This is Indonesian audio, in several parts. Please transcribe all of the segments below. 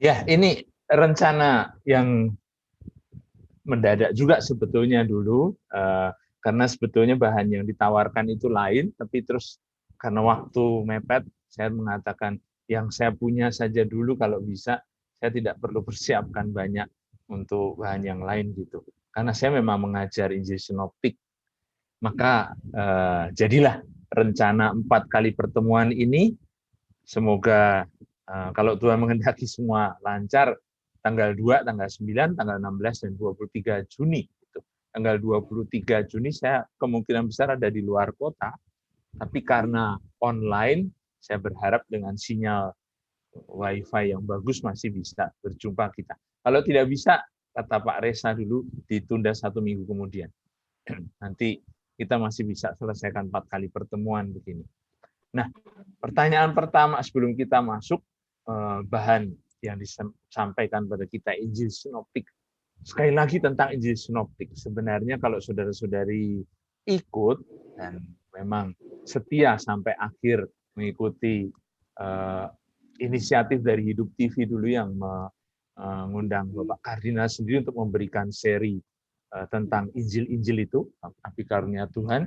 Ya, ini rencana yang mendadak juga sebetulnya dulu, karena sebetulnya bahan yang ditawarkan itu lain, tapi terus karena waktu mepet, saya mengatakan yang saya punya saja dulu kalau bisa, saya tidak perlu persiapkan banyak untuk bahan yang lain gitu. Karena saya memang mengajar Injil Sinoptik, maka jadilah rencana 4 kali pertemuan ini. Semoga kalau Tuhan menghendaki semua lancar, tanggal 2, tanggal 9, tanggal 16, dan 23 Juni. Tanggal 23 Juni saya kemungkinan besar ada di luar kota, tapi karena online, saya berharap dengan sinyal Wi-Fi yang bagus masih bisa berjumpa kita. Kalau tidak bisa, kata Pak Resa dulu, ditunda 1 minggu kemudian. Nanti kita masih bisa selesaikan 4 kali pertemuan begini. Nah, pertanyaan pertama sebelum kita masuk bahan yang disampaikan pada kita Injil Sinoptik. Sekali lagi tentang Injil Sinoptik. Sebenarnya kalau saudara-saudari ikut dan memang setia sampai akhir mengikuti inisiatif dari Hidup TV dulu yang mengundang Bapak Kardinal sendiri untuk memberikan seri tentang Injil-Injil itu, Api Karunia Tuhan,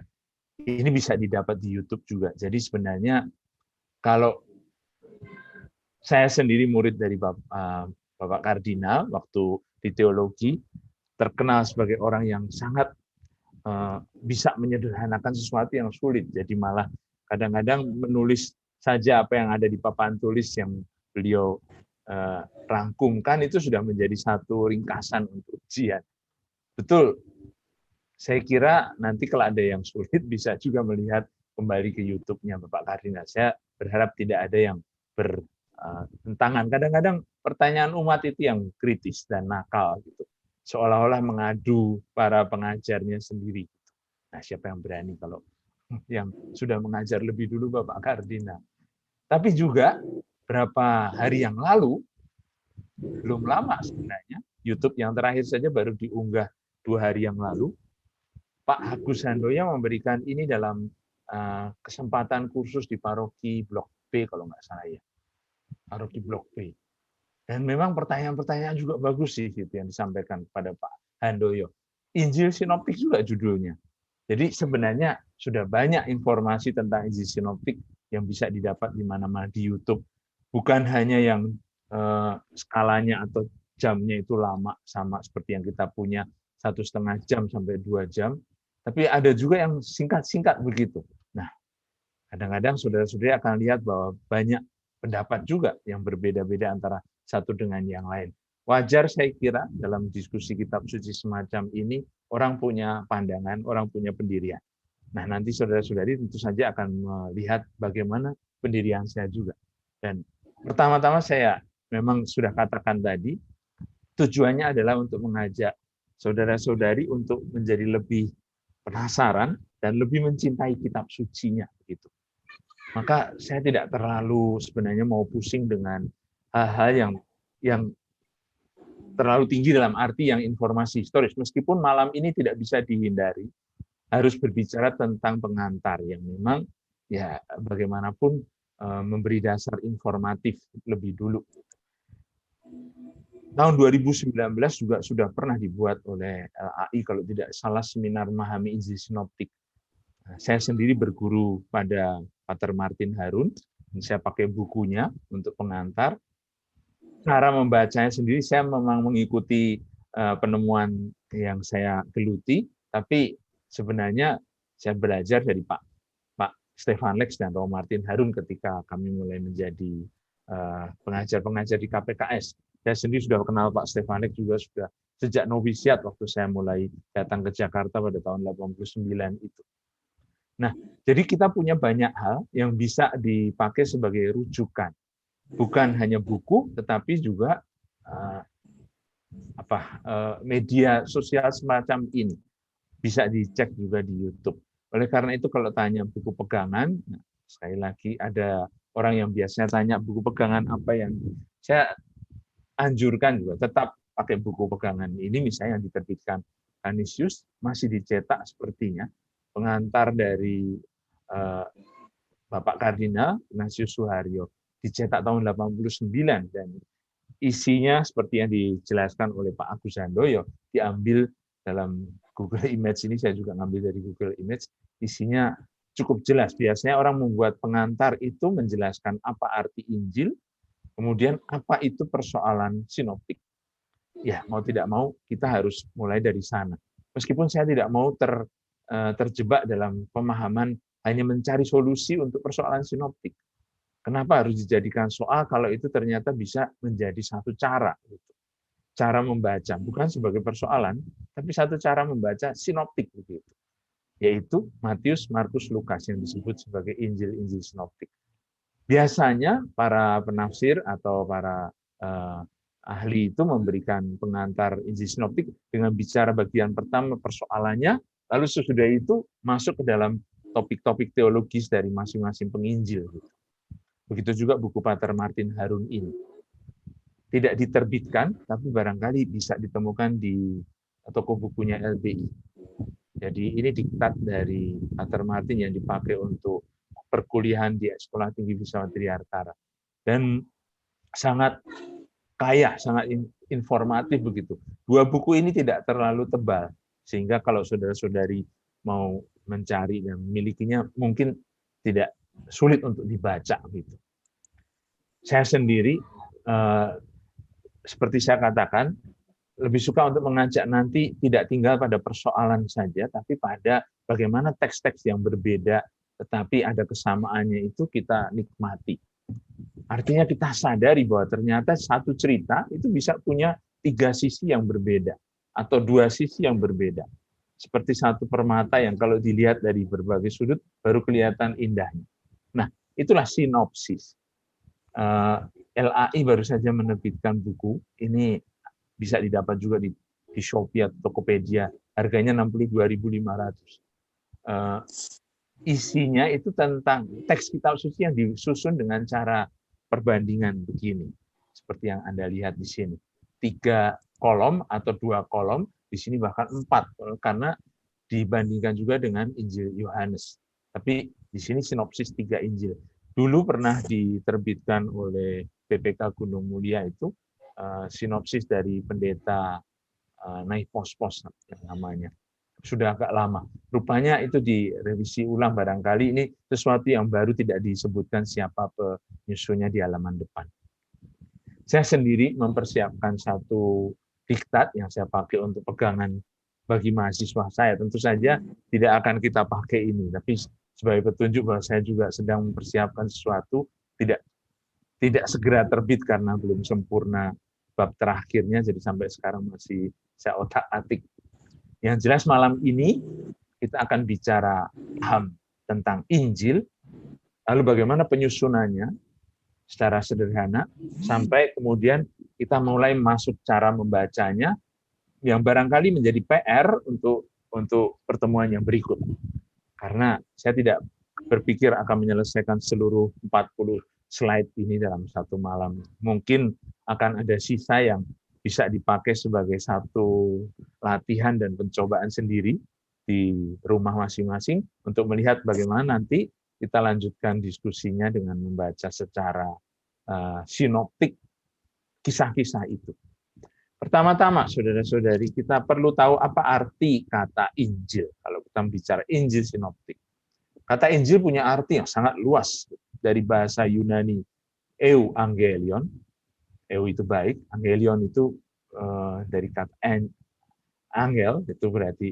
ini bisa didapat di YouTube juga. Jadi sebenarnya kalau saya sendiri murid dari Bapak Kardinal waktu di teologi, terkenal sebagai orang yang sangat bisa menyederhanakan sesuatu yang sulit. Jadi malah kadang-kadang menulis saja apa yang ada di papan tulis yang beliau rangkumkan itu sudah menjadi satu ringkasan untuk ujian. Betul, saya kira nanti kalau ada yang sulit bisa juga melihat kembali ke YouTube-nya Bapak Kardinal. Saya berharap tidak ada yang bertentangan. Kadang-kadang pertanyaan umat itu yang kritis dan nakal gitu. Seolah-olah mengadu para pengajarnya sendiri. Nah, siapa yang berani kalau yang sudah mengajar lebih dulu Bapak Kardinal. Tapi juga berapa hari yang lalu, belum lama sebenarnya, YouTube yang terakhir saja baru diunggah 2 hari yang lalu, Pak Agus Handoyo memberikan ini dalam kesempatan kursus di paroki Blok B kalau nggak salah ya, paroki Blok B. Dan memang pertanyaan-pertanyaan juga bagus sih gitu yang disampaikan kepada Pak Handoyo. Injil Sinoptik juga judulnya. Jadi sebenarnya sudah banyak informasi tentang Injil Sinoptik yang bisa didapat di mana-mana di YouTube. Bukan hanya yang skalanya atau jamnya itu lama sama seperti yang kita punya 1,5 jam sampai 2 jam, tapi ada juga yang singkat-singkat begitu. Nah, kadang-kadang saudara-saudari akan lihat bahwa banyak pendapat juga yang berbeda-beda antara satu dengan yang lain. Wajar saya kira dalam diskusi kitab suci semacam ini, orang punya pandangan, orang punya pendirian. Nah, nanti saudara-saudari tentu saja akan melihat bagaimana pendirian saya juga. Dan pertama-tama saya memang sudah katakan tadi, tujuannya adalah untuk mengajak saudara-saudari untuk menjadi lebih penasaran dan lebih mencintai kitab sucinya begitu. Maka saya tidak terlalu sebenarnya mau pusing dengan hal-hal yang terlalu tinggi dalam arti yang informasi historis. Meskipun malam ini tidak bisa dihindari, harus berbicara tentang pengantar yang memang ya bagaimanapun memberi dasar informatif lebih dulu. Tahun 2019 juga sudah pernah dibuat oleh LAI kalau tidak salah seminar memahami Injil Sinoptik. Saya sendiri berguru pada Pater Martin Harun, dan saya pakai bukunya untuk pengantar. Cara membacanya sendiri saya memang mengikuti penemuan yang saya geluti, tapi sebenarnya saya belajar dari Pak Stefan Lex dan Roh Martin Harun ketika kami mulai menjadi pengajar-pengajar di KPKS. Saya sendiri sudah kenal Pak Stefan Lex juga sudah sejak novisiat waktu saya mulai datang ke Jakarta pada tahun 89 itu. Nah, jadi kita punya banyak hal yang bisa dipakai sebagai rujukan. Bukan hanya buku, tetapi juga media sosial semacam ini. Bisa dicek juga di YouTube. Oleh karena itu kalau tanya buku pegangan, sekali lagi ada orang yang biasanya tanya buku pegangan apa yang saya anjurkan juga tetap pakai buku pegangan ini, misalnya yang diterbitkan Canisius, masih dicetak sepertinya, pengantar dari Bapak Kardinal Ignatius Suharyo, dicetak tahun 89 dan isinya seperti yang dijelaskan oleh Pak Agus Handoyo, diambil dalam Google Image ini, saya juga ngambil dari Google Image, isinya cukup jelas. Biasanya orang membuat pengantar itu menjelaskan apa arti Injil, kemudian apa itu persoalan sinoptik. Ya, mau tidak mau kita harus mulai dari sana. Meskipun saya tidak mau terjebak dalam pemahaman hanya mencari solusi untuk persoalan sinoptik. Kenapa harus dijadikan soal kalau itu ternyata bisa menjadi satu cara, cara membaca, bukan sebagai persoalan, tapi satu cara membaca sinoptik begitu, yaitu Matius, Markus, Lukas yang disebut sebagai Injil-Injil sinoptik. Biasanya para penafsir atau para ahli itu memberikan pengantar Injil sinoptik dengan bicara bagian pertama persoalannya, lalu sesudah itu masuk ke dalam topik-topik teologis dari masing-masing penginjil. Begitu juga buku Pater Martin Harun ini. Tidak diterbitkan, tapi barangkali bisa ditemukan di toko bukunya LBI. Jadi ini diktat dari Pater Martin yang dipakai untuk perkuliahan di Sekolah Tinggi Filsafat Triartara. Dan sangat kaya, sangat informatif begitu. Dua buku ini tidak terlalu tebal, sehingga kalau saudara-saudari mau mencari dan memilikinya mungkin tidak sulit untuk dibaca gitu. Saya sendiri seperti saya katakan lebih suka untuk mengajak nanti tidak tinggal pada persoalan saja, tapi pada bagaimana teks-teks yang berbeda tetapi ada kesamaannya itu kita nikmati. Artinya kita sadari bahwa ternyata satu cerita itu bisa punya 3 sisi yang berbeda atau 2 sisi yang berbeda. Seperti satu permata yang kalau dilihat dari berbagai sudut baru kelihatan indahnya. Nah, itulah sinopsis. LAI baru saja menerbitkan buku, ini bisa didapat juga di Shopee atau Tokopedia, harganya 62.500. Isinya itu tentang teks kitab suci yang disusun dengan cara perbandingan begini, seperti yang Anda lihat di sini. 3 kolom atau 2 kolom, di sini bahkan 4, karena dibandingkan juga dengan Injil Yohanes. Tapi di sini sinopsis 3 Injil. Dulu pernah diterbitkan oleh PPK Gunung Mulia itu sinopsis dari pendeta Naif Pos-Pos namanya. Sudah agak lama. Rupanya itu direvisi ulang barangkali ini sesuatu yang baru tidak disebutkan siapa penyusunnya di halaman depan. Saya sendiri mempersiapkan satu diktat yang saya pakai untuk pegangan bagi mahasiswa saya. Tentu saja tidak akan kita pakai ini, tapi sebagai petunjuk bahwa saya juga sedang mempersiapkan sesuatu, tidak segera terbit karena belum sempurna bab terakhirnya, jadi sampai sekarang masih saya otak-atik. Yang jelas malam ini kita akan bicara tentang Injil, lalu bagaimana penyusunannya secara sederhana, sampai kemudian kita mulai masuk cara membacanya, yang barangkali menjadi PR untuk pertemuan yang berikut. Karena saya tidak berpikir akan menyelesaikan seluruh 40 slide ini dalam satu malam. Mungkin akan ada sisa yang bisa dipakai sebagai satu latihan dan pencobaan sendiri di rumah masing-masing untuk melihat bagaimana nanti kita lanjutkan diskusinya dengan membaca secara sinoptik kisah-kisah itu. Pertama-tama, saudara-saudari, kita perlu tahu apa arti kata Injil. Kalau kita bicara Injil sinoptik. Kata Injil punya arti yang sangat luas. Dari bahasa Yunani, euangelion. Eu itu baik, angelion itu dari kata angel, itu berarti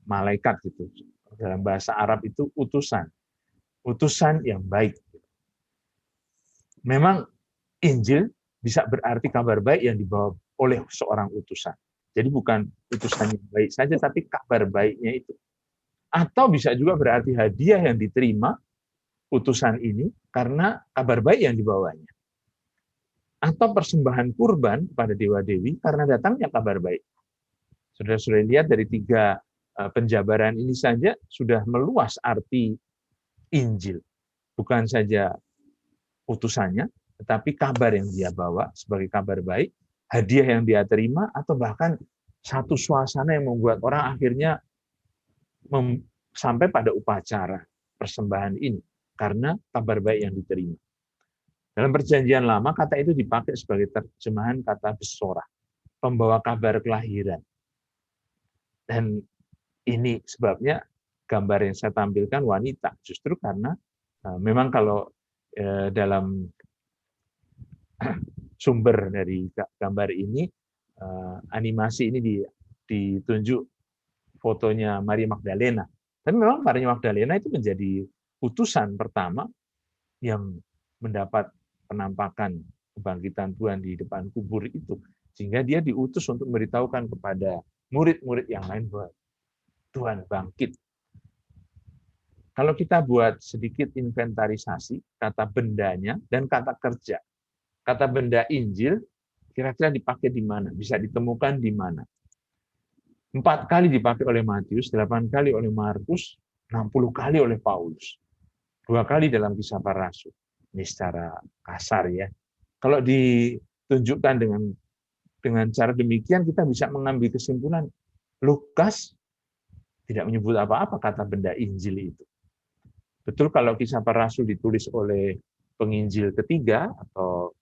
malaikat. Gitu. Dalam bahasa Arab itu utusan. Utusan yang baik. Memang Injil bisa berarti kabar baik yang dibawa oleh seorang utusan. Jadi bukan utusan yang baik saja, tapi kabar baiknya itu. Atau bisa juga berarti hadiah yang diterima utusan ini karena kabar baik yang dibawanya. Atau persembahan kurban pada dewa-dewi karena datangnya kabar baik. Saudara-saudara lihat dari 3 penjabaran ini saja sudah meluas arti Injil. Bukan saja utusannya, tetapi kabar yang dia bawa sebagai kabar baik, hadiah yang dia terima, atau bahkan satu suasana yang membuat orang akhirnya sampai pada upacara persembahan ini karena kabar baik yang diterima. Dalam Perjanjian Lama, kata itu dipakai sebagai terjemahan kata besorah, pembawa kabar kelahiran. Dan ini sebabnya gambar yang saya tampilkan wanita, justru karena memang kalau dalam sumber dari gambar ini, animasi ini ditunjuk fotonya Maria Magdalena. Tapi memang Maria Magdalena itu menjadi utusan pertama yang mendapat penampakan kebangkitan Tuhan di depan kubur itu. Sehingga dia diutus untuk memberitahukan kepada murid-murid yang lain bahwa Tuhan bangkit. Kalau kita buat sedikit inventarisasi kata bendanya dan kata kerja. Kata benda Injil kira-kira dipakai di mana? Bisa ditemukan di mana? 4 kali dipakai oleh Matius, 8 kali oleh Markus, 60 kali oleh Paulus. 2 kali dalam Kisah Para Rasul. Ini secara kasar ya. Kalau ditunjukkan dengan cara demikian, kita bisa mengambil kesimpulan Lukas tidak menyebut apa-apa kata benda Injil itu. Betul kalau Kisah Para Rasul ditulis oleh penginjil ketiga atau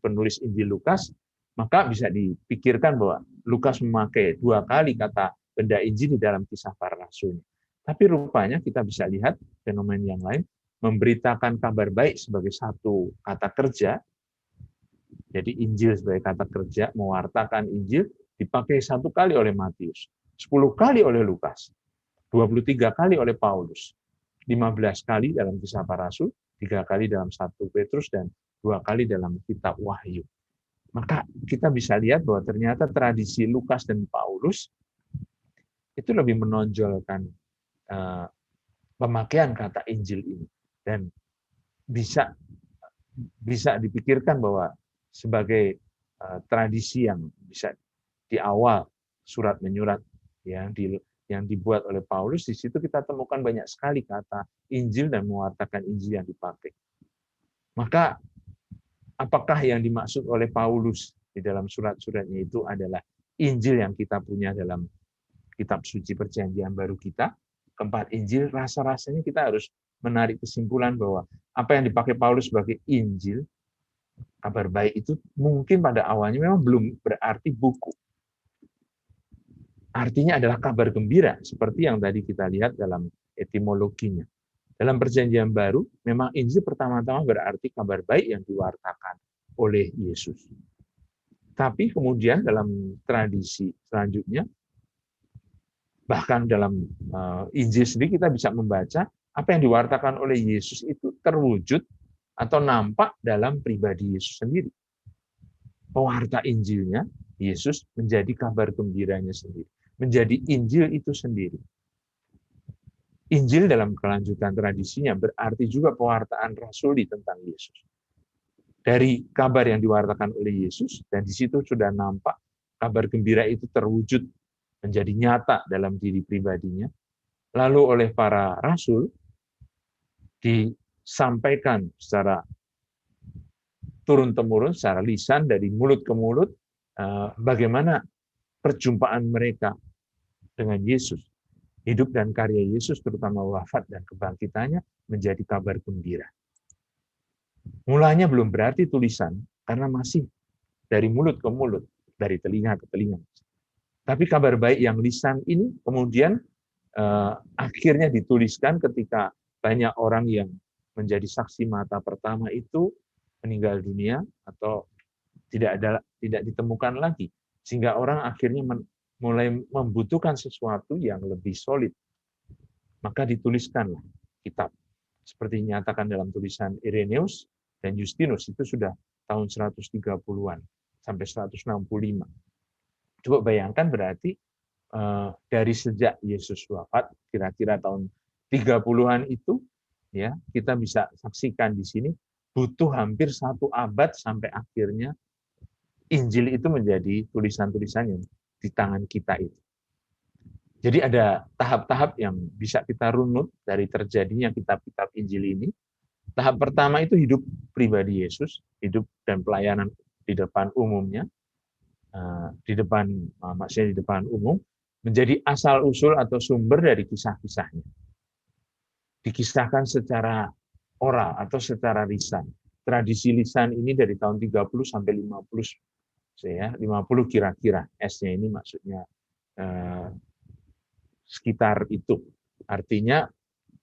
penulis Injil Lukas, maka bisa dipikirkan bahwa Lukas memakai 2 kali kata benda Injil di dalam Kisah Para Rasul. Tapi rupanya kita bisa lihat fenomena yang lain, memberitakan kabar baik sebagai satu kata kerja. Jadi Injil sebagai kata kerja, mewartakan Injil, dipakai 1 kali oleh Matius, 10 kali oleh Lukas, 23 kali oleh Paulus, 15 kali dalam Kisah Para Rasul, 3 kali dalam 1 Petrus, dan 2 kali dalam kitab Wahyu. Maka kita bisa lihat bahwa ternyata tradisi Lukas dan Paulus itu lebih menonjolkan pemakaian kata Injil ini. Dan bisa dipikirkan bahwa sebagai tradisi yang bisa di awal surat menyurat yang dibuat oleh Paulus, di situ kita temukan banyak sekali kata Injil dan mewartakan Injil yang dipakai. Maka apakah yang dimaksud oleh Paulus di dalam surat-suratnya itu adalah Injil yang kita punya dalam kitab suci Perjanjian Baru kita? Keempat Injil, rasa-rasanya kita harus menarik kesimpulan bahwa apa yang dipakai Paulus sebagai Injil, kabar baik itu mungkin pada awalnya memang belum berarti buku. Artinya adalah kabar gembira, seperti yang tadi kita lihat dalam etimologinya. Dalam Perjanjian Baru, memang Injil pertama-tama berarti kabar baik yang diwartakan oleh Yesus. Tapi kemudian dalam tradisi selanjutnya, bahkan dalam Injil sendiri kita bisa membaca apa yang diwartakan oleh Yesus itu terwujud atau nampak dalam pribadi Yesus sendiri. Pewarta Injilnya, Yesus menjadi kabar gembiranya sendiri. Menjadi Injil itu sendiri. Injil dalam kelanjutan tradisinya berarti juga pewartaan rasuli tentang Yesus. Dari kabar yang diwartakan oleh Yesus, dan di situ sudah nampak kabar gembira itu terwujud menjadi nyata dalam diri pribadinya. Lalu oleh para rasul disampaikan secara turun-temurun, secara lisan dari mulut ke mulut, bagaimana perjumpaan mereka dengan Yesus. Hidup dan karya Yesus, terutama wafat dan kebangkitannya, menjadi kabar gembira. Mulanya belum berarti tulisan, karena masih dari mulut ke mulut, dari telinga ke telinga. Tapi kabar baik yang lisan ini kemudian akhirnya dituliskan ketika banyak orang yang menjadi saksi mata pertama itu meninggal dunia atau tidak ditemukan lagi. Sehingga orang akhirnya mulai membutuhkan sesuatu yang lebih solid. Maka dituliskanlah kitab. Seperti dinyatakan dalam tulisan Irenaeus dan Justinus, itu sudah tahun 130-an sampai 165. Coba bayangkan berarti dari sejak Yesus wafat, kira-kira tahun 30-an itu, ya kita bisa saksikan di sini, butuh hampir 1 abad sampai akhirnya Injil itu menjadi tulisan-tulisan yang di tangan kita itu. Jadi ada tahap-tahap yang bisa kita runut dari terjadinya kitab-kitab Injil ini. Tahap pertama itu hidup pribadi Yesus, hidup dan pelayanan di depan umumnya, di depan umum, menjadi asal-usul atau sumber dari kisah-kisahnya. Dikisahkan secara oral atau secara lisan. tradisi lisan ini dari tahun 30 sampai 50, ya, 50 kira-kira. S-nya ini maksudnya sekitar itu. Artinya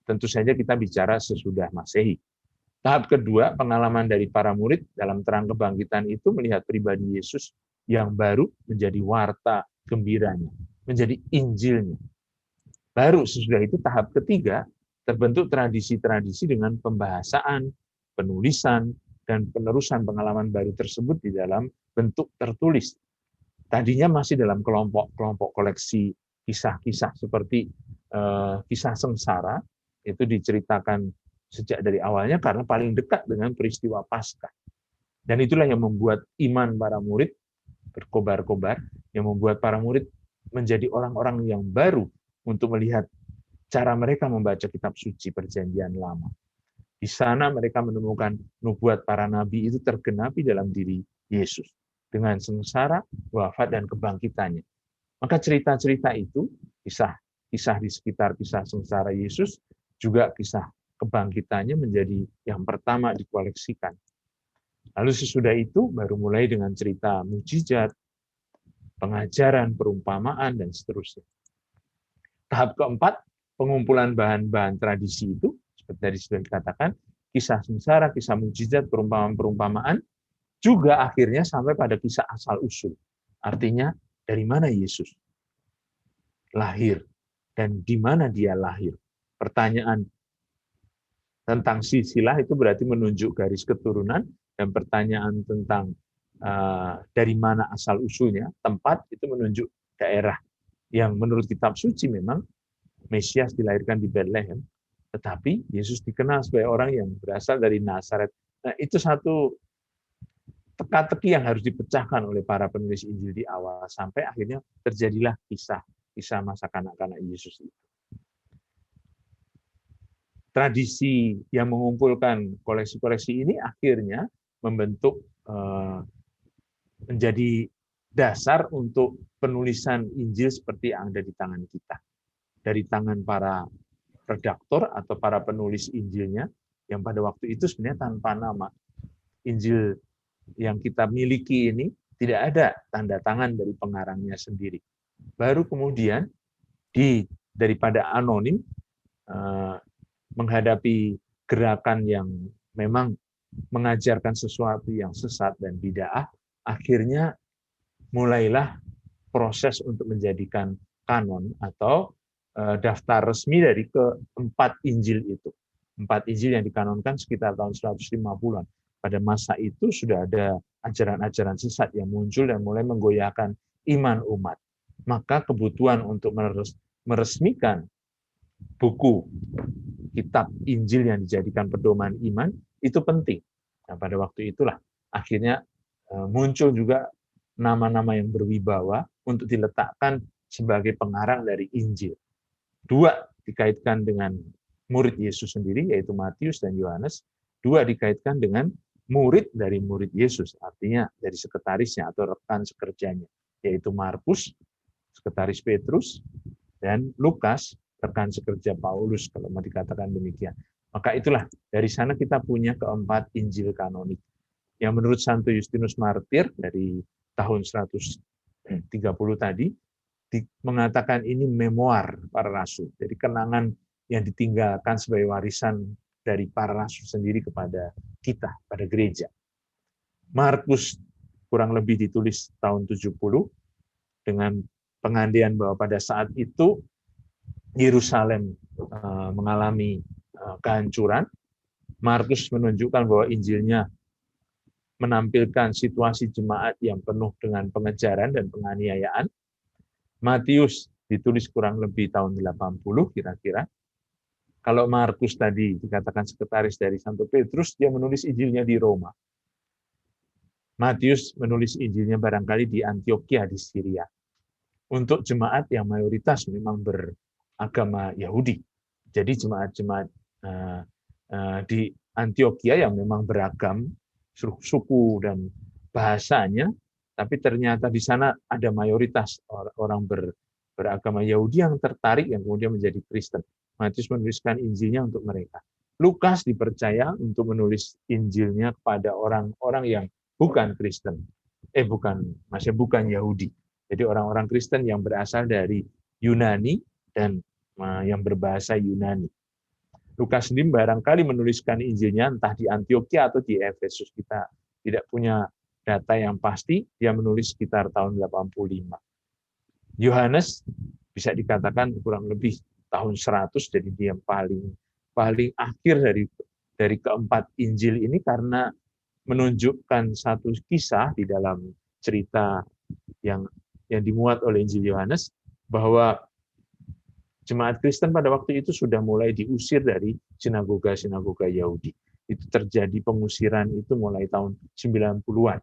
tentu saja kita bicara sesudah Masehi. Tahap kedua, pengalaman dari para murid dalam terang kebangkitan itu melihat pribadi Yesus yang baru menjadi warta gembiranya, menjadi Injilnya. Baru sesudah itu tahap ketiga, terbentuk tradisi-tradisi dengan pembahasaan, penulisan, dan penerusan pengalaman baru tersebut di dalam bentuk tertulis. Tadinya masih dalam kelompok-kelompok koleksi kisah-kisah seperti kisah sengsara, itu diceritakan sejak dari awalnya karena paling dekat dengan peristiwa Paskah. Dan itulah yang membuat iman para murid berkobar-kobar, yang membuat para murid menjadi orang-orang yang baru untuk melihat cara mereka membaca kitab suci Perjanjian Lama. Di sana mereka menemukan nubuat para nabi itu tergenapi dalam diri Yesus dengan sengsara, wafat, dan kebangkitannya. Maka cerita-cerita itu, kisah di sekitar kisah sengsara Yesus, juga kisah kebangkitannya menjadi yang pertama dikoleksikan. Lalu sesudah itu baru mulai dengan cerita mujizat, pengajaran, perumpamaan, dan seterusnya. Tahap keempat, pengumpulan bahan-bahan tradisi itu, seperti tadi sudah dikatakan, kisah sengsara, kisah mujizat, perumpamaan-perumpamaan, juga akhirnya sampai pada kisah asal-usul. Artinya, dari mana Yesus lahir, dan di mana dia lahir. Pertanyaan tentang silsilah itu berarti menunjuk garis keturunan, dan pertanyaan tentang dari mana asal-usulnya, tempat, itu menunjuk daerah. Yang menurut kitab suci memang Mesias dilahirkan di Bethlehem, tetapi Yesus dikenal sebagai orang yang berasal dari Nazaret. Nah, itu satu teka-teki yang harus dipecahkan oleh para penulis Injil di awal, sampai akhirnya terjadilah kisah masa kanak-kanak Yesus itu. Tradisi yang mengumpulkan koleksi-koleksi ini akhirnya membentuk menjadi dasar untuk penulisan Injil seperti yang ada di tangan kita. Dari tangan para redaktor atau para penulis Injilnya, yang pada waktu itu sebenarnya tanpa nama. Injil yang kita miliki ini tidak ada tanda tangan dari pengarangnya sendiri. Baru kemudian daripada anonim, menghadapi gerakan yang memang mengajarkan sesuatu yang sesat dan bid'ah, akhirnya mulailah proses untuk menjadikan kanon atau daftar resmi dari keempat Injil itu. 4 Injil yang dikanonkan sekitar tahun 150-an. Pada masa itu sudah ada ajaran-ajaran sesat yang muncul dan mulai menggoyahkan iman umat. Maka kebutuhan untuk meresmikan buku kitab Injil yang dijadikan pedoman iman itu penting. Nah, pada waktu itulah akhirnya muncul juga nama-nama yang berwibawa untuk diletakkan sebagai pengarang dari Injil. 2 dikaitkan dengan murid Yesus sendiri, yaitu Matius dan Yohanes. 2 dikaitkan dengan murid dari murid Yesus, artinya dari sekretarisnya atau rekan sekerjanya, yaitu Markus, sekretaris Petrus, dan Lukas, rekan sekerja Paulus, kalau mau dikatakan demikian. Maka itulah, dari sana kita punya keempat Injil kanonik. Yang menurut Santo Justinus Martir dari tahun 130 tadi, mengatakan ini memoir para rasul, jadi kenangan yang ditinggalkan sebagai warisan dari para rasul sendiri kepada kita, pada gereja. Markus kurang lebih ditulis tahun 70 dengan pengandaian bahwa pada saat itu Yerusalem mengalami kehancuran. Markus menunjukkan bahwa Injilnya menampilkan situasi jemaat yang penuh dengan pengejaran dan penganiayaan. Matius ditulis kurang lebih tahun 80 kira-kira. Kalau Markus tadi dikatakan sekretaris dari Santo Petrus, dia menulis Injilnya di Roma. Matius menulis Injilnya barangkali di Antioquia di Syria. Untuk jemaat yang mayoritas memang beragama Yahudi. Jadi jemaat-jemaat di Antioquia yang memang beragam suku dan bahasanya, tapi ternyata di sana ada mayoritas orang beragama Yahudi yang tertarik yang kemudian menjadi Kristen. Matius menuliskan Injilnya untuk mereka. Lukas dipercaya untuk menulis Injilnya kepada orang-orang yang bukan Kristen. Bukan Yahudi. Jadi orang-orang Kristen yang berasal dari Yunani dan yang berbahasa Yunani. Lukas sendiri barangkali menuliskan Injilnya entah di Antioquia atau di Efesus. Kita tidak punya data yang pasti, dia menulis sekitar tahun 85. Yohanes bisa dikatakan kurang lebih tahun 100, jadi dia paling akhir dari keempat Injil ini karena menunjukkan satu kisah di dalam cerita yang dimuat oleh Injil Yohanes bahwa jemaat Kristen pada waktu itu sudah mulai diusir dari sinagoga-sinagoga Yahudi. Itu terjadi pengusiran itu mulai tahun 90-an.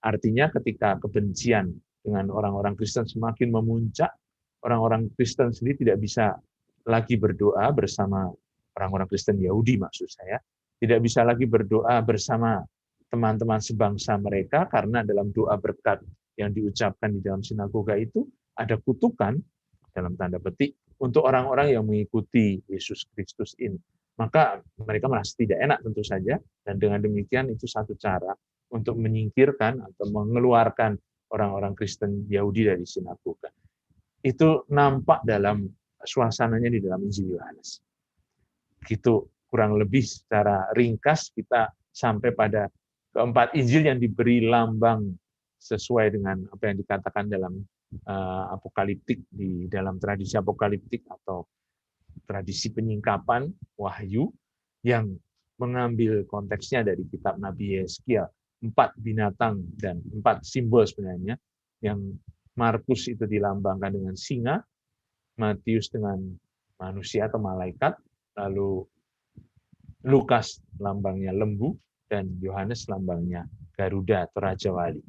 Artinya ketika kebencian dengan orang-orang Kristen semakin memuncak, orang-orang Kristen sendiri tidak bisa lagi berdoa bersama orang-orang Kristen Yahudi maksud saya, tidak bisa lagi berdoa bersama teman-teman sebangsa mereka karena dalam doa berkat yang diucapkan di dalam sinagoga itu ada kutukan dalam tanda petik untuk orang-orang yang mengikuti Yesus Kristus ini. Maka mereka merasa tidak enak tentu saja, dan dengan demikian itu satu cara untuk menyingkirkan atau mengeluarkan orang-orang Kristen Yahudi dari sinagoga. Itu nampak dalam suasananya di dalam Injil Yohanes. Gitu kurang lebih secara ringkas kita sampai pada keempat Injil yang diberi lambang sesuai dengan apa yang dikatakan dalam apokaliptik, di dalam tradisi apokaliptik atau tradisi penyingkapan wahyu yang mengambil konteksnya dari kitab Nabi Yeskiel, 4 binatang dan 4 simbol sebenarnya, yang Markus itu dilambangkan dengan singa, Matius dengan manusia atau malaikat, lalu Lukas lambangnya lembu, dan Yohanes lambangnya Garuda atau Raja Wali.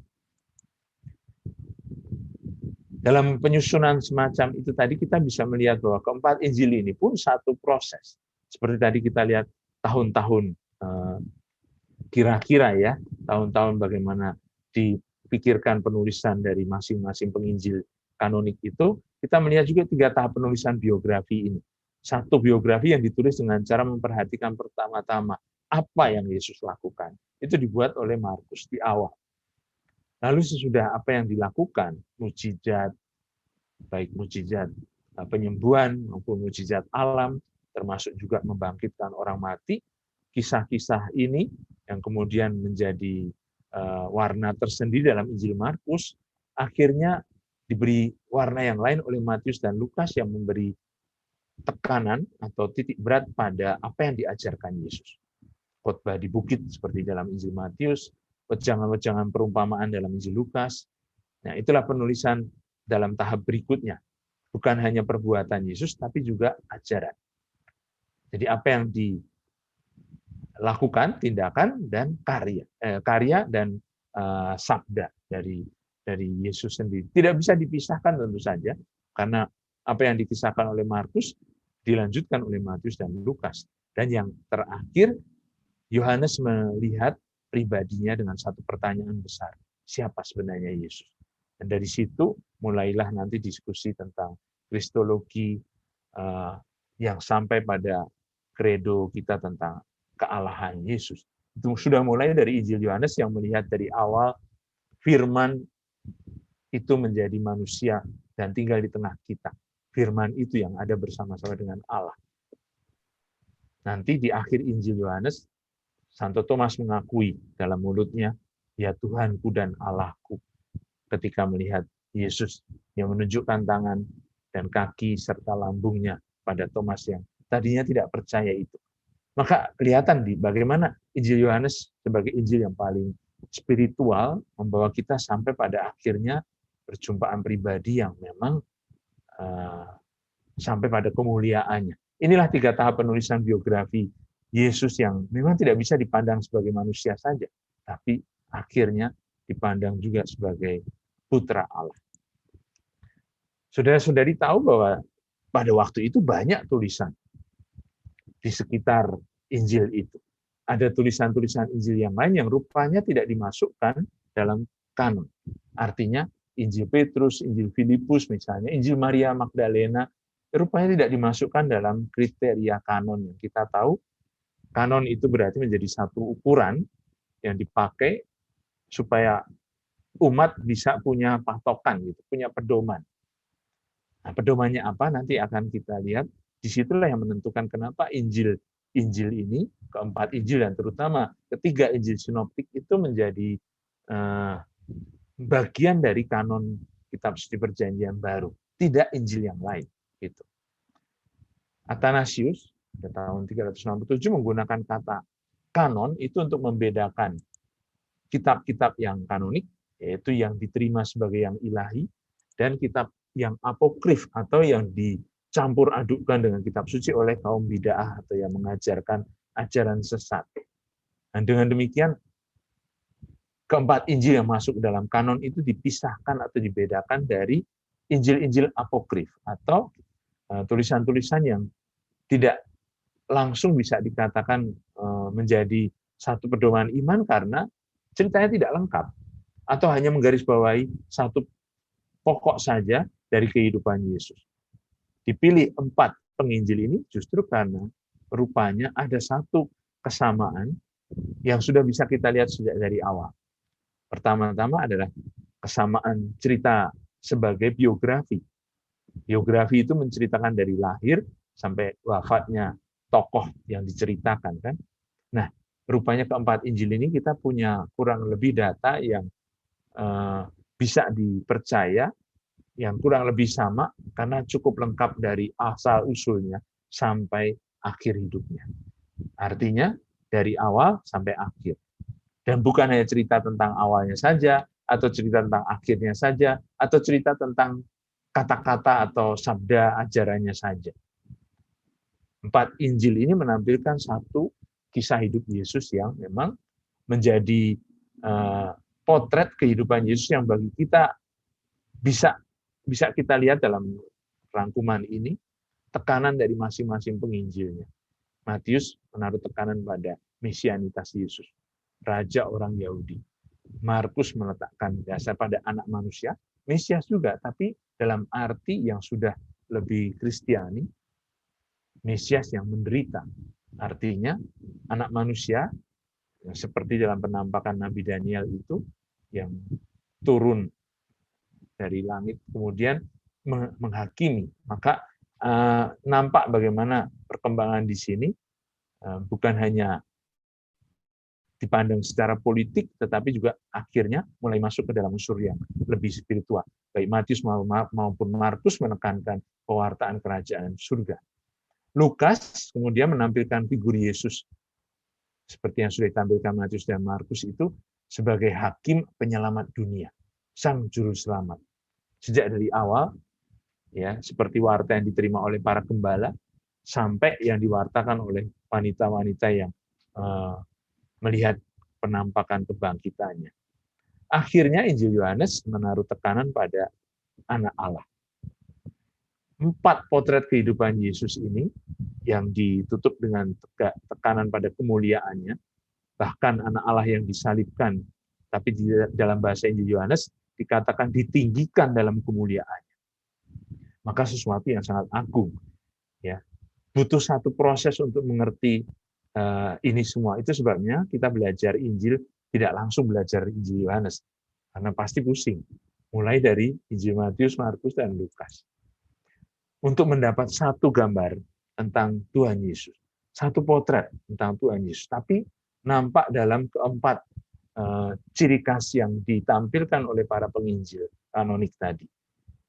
Dalam penyusunan semacam itu tadi kita bisa melihat bahwa keempat Injil ini pun satu proses. Seperti tadi kita lihat tahun-tahun kira-kira ya, tahun-tahun bagaimana dipikirkan penulisan dari masing-masing penginjil kanonik itu, kita melihat juga 3 tahap penulisan biografi ini. Satu biografi yang ditulis dengan cara memperhatikan pertama-tama apa yang Yesus lakukan. Itu dibuat oleh Markus di awal. Lalu sesudah apa yang dilakukan, mukjizat, baik mukjizat penyembuhan maupun mukjizat alam, termasuk juga membangkitkan orang mati, kisah-kisah ini yang kemudian menjadi warna tersendiri dalam Injil Markus, akhirnya diberi warna yang lain oleh Matius dan Lukas yang memberi tekanan atau titik berat pada apa yang diajarkan Yesus. Khotbah di bukit seperti dalam Injil Matius, wejangan-wejangan perumpamaan dalam Injil Lukas. Nah, itulah penulisan dalam tahap berikutnya. Bukan hanya perbuatan Yesus, tapi juga ajaran. Jadi apa yang dilakukan, tindakan, dan karya dan sabda dari Yesus sendiri. Tidak bisa dipisahkan tentu saja, karena apa yang dikisahkan oleh Markus dilanjutkan oleh Matius dan Lukas. Dan yang terakhir, Yohanes melihat pribadinya dengan satu pertanyaan besar. Siapa sebenarnya Yesus? Dan dari situ mulailah nanti diskusi tentang kristologi yang sampai pada kredo kita tentang kealahan Yesus. Itu sudah mulai dari Injil Yohanes yang melihat dari awal firman itu menjadi manusia dan tinggal di tengah kita. Firman itu yang ada bersama-sama dengan Allah. Nanti di akhir Injil Yohanes, Santo Thomas mengakui dalam mulutnya, ya Tuhanku dan Allahku, ketika melihat Yesus yang menunjukkan tangan dan kaki serta lambungnya pada Thomas yang tadinya tidak percaya itu. Maka kelihatan bagaimana Injil Yohanes sebagai Injil yang paling spiritual membawa kita sampai pada akhirnya perjumpaan pribadi yang memang sampai pada kemuliaannya. Inilah 3 tahap penulisan biografi Yesus yang memang tidak bisa dipandang sebagai manusia saja, tapi akhirnya dipandang juga sebagai putra Allah. Saudara-saudari tahu bahwa pada waktu itu banyak tulisan di sekitar Injil itu. Ada tulisan-tulisan Injil yang lain yang rupanya tidak dimasukkan dalam kanon. Artinya Injil Petrus, Injil Filipus misalnya, Injil Maria Magdalena, rupanya tidak dimasukkan dalam kriteria kanon yang kita tahu. Kanon itu berarti menjadi satu ukuran yang dipakai supaya umat bisa punya patokan, gitu, punya pedoman. Nah, pedomannya apa nanti akan kita lihat. Disitulah yang menentukan kenapa Injil ini, keempat Injil dan terutama ketiga Injil sinoptik itu menjadi bagian dari kanon kitab suci Perjanjian Baru, tidak Injil yang lain. Gitu. Athanasius pada tahun 367 menggunakan kata kanon itu untuk membedakan kitab-kitab yang kanonik, yaitu yang diterima sebagai yang ilahi, dan kitab yang apokrif atau yang dicampur adukkan dengan kitab suci oleh kaum bid'ah atau yang mengajarkan ajaran sesat. Dan dengan demikian keempat Injil yang masuk dalam kanon itu dipisahkan atau dibedakan dari Injil-Injil apokrif atau tulisan-tulisan yang tidak langsung bisa dikatakan menjadi satu pedoman iman karena ceritanya tidak lengkap atau hanya menggarisbawahi satu pokok saja dari kehidupan Yesus. Dipilih 4 penginjil ini justru karena rupanya ada satu kesamaan yang sudah bisa kita lihat sejak dari awal. Pertama-tama adalah kesamaan cerita sebagai biografi. Biografi itu menceritakan dari lahir sampai wafatnya tokoh yang diceritakan, kan. Nah, rupanya keempat Injil ini kita punya kurang lebih data yang bisa dipercaya, yang kurang lebih sama karena cukup lengkap dari asal-usulnya sampai akhir hidupnya. Artinya dari awal sampai akhir. Dan bukan hanya cerita tentang awalnya saja, atau cerita tentang akhirnya saja, atau cerita tentang kata-kata atau sabda ajarannya saja. 4 Injil ini menampilkan satu kisah hidup Yesus yang memang menjadi potret kehidupan Yesus yang bagi kita bisa kita lihat dalam rangkuman ini, tekanan dari masing-masing penginjilnya. Matius menaruh tekanan pada mesianitas Yesus, raja orang Yahudi. Markus meletakkan dasar pada anak manusia, Mesias juga, tapi dalam arti yang sudah lebih Kristiani, Mesias yang menderita. Artinya, anak manusia, seperti dalam penampakan Nabi Daniel itu, yang turun dari langit, kemudian menghakimi. Maka nampak bagaimana perkembangan di sini, bukan hanya dipandang secara politik, tetapi juga akhirnya mulai masuk ke dalam unsur yang lebih spiritual. Baik Matius maupun Markus menekankan pewartaan kerajaan surga. Lukas kemudian menampilkan figur Yesus seperti yang sudah ditampilkan Matius dan Markus itu sebagai hakim penyelamat dunia, sang juru selamat. Sejak dari awal, ya seperti warta yang diterima oleh para gembala, sampai yang diwartakan oleh wanita-wanita yang melihat penampakan kebangkitannya. Akhirnya Injil Yohanes menaruh tekanan pada anak Allah. 4 potret kehidupan Yesus ini yang ditutup dengan tekanan pada kemuliaannya, bahkan anak Allah yang disalibkan, tapi di dalam bahasa Injil Yohanes dikatakan ditinggikan dalam kemuliaannya. Maka sesuatu yang sangat agung. Ya, butuh satu proses untuk mengerti ini semua. Itu sebabnya kita belajar Injil tidak langsung belajar Injil Yohanes, karena pasti pusing. Mulai dari Injil Matius, Markus, dan Lukas. Untuk mendapat satu gambar tentang Tuhan Yesus, satu potret tentang Tuhan Yesus, tapi nampak dalam keempat ciri khas yang ditampilkan oleh para penginjil kanonik tadi.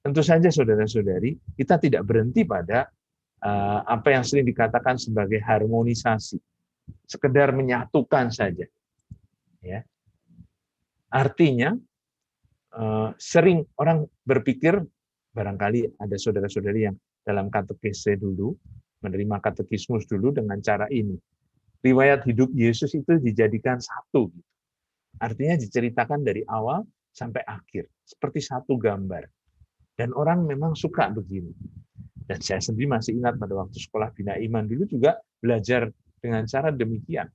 Tentu saja saudara-saudari, kita tidak berhenti pada apa yang sering dikatakan sebagai harmonisasi, sekedar menyatukan saja. Ya. Artinya, sering orang berpikir, barangkali ada saudara-saudari yang dalam katekese dulu, menerima katekismus dulu dengan cara ini. Riwayat hidup Yesus itu dijadikan satu. Artinya diceritakan dari awal sampai akhir, seperti satu gambar. Dan orang memang suka begini. Dan saya sendiri masih ingat pada waktu sekolah Bina Iman dulu juga belajar dengan cara demikian.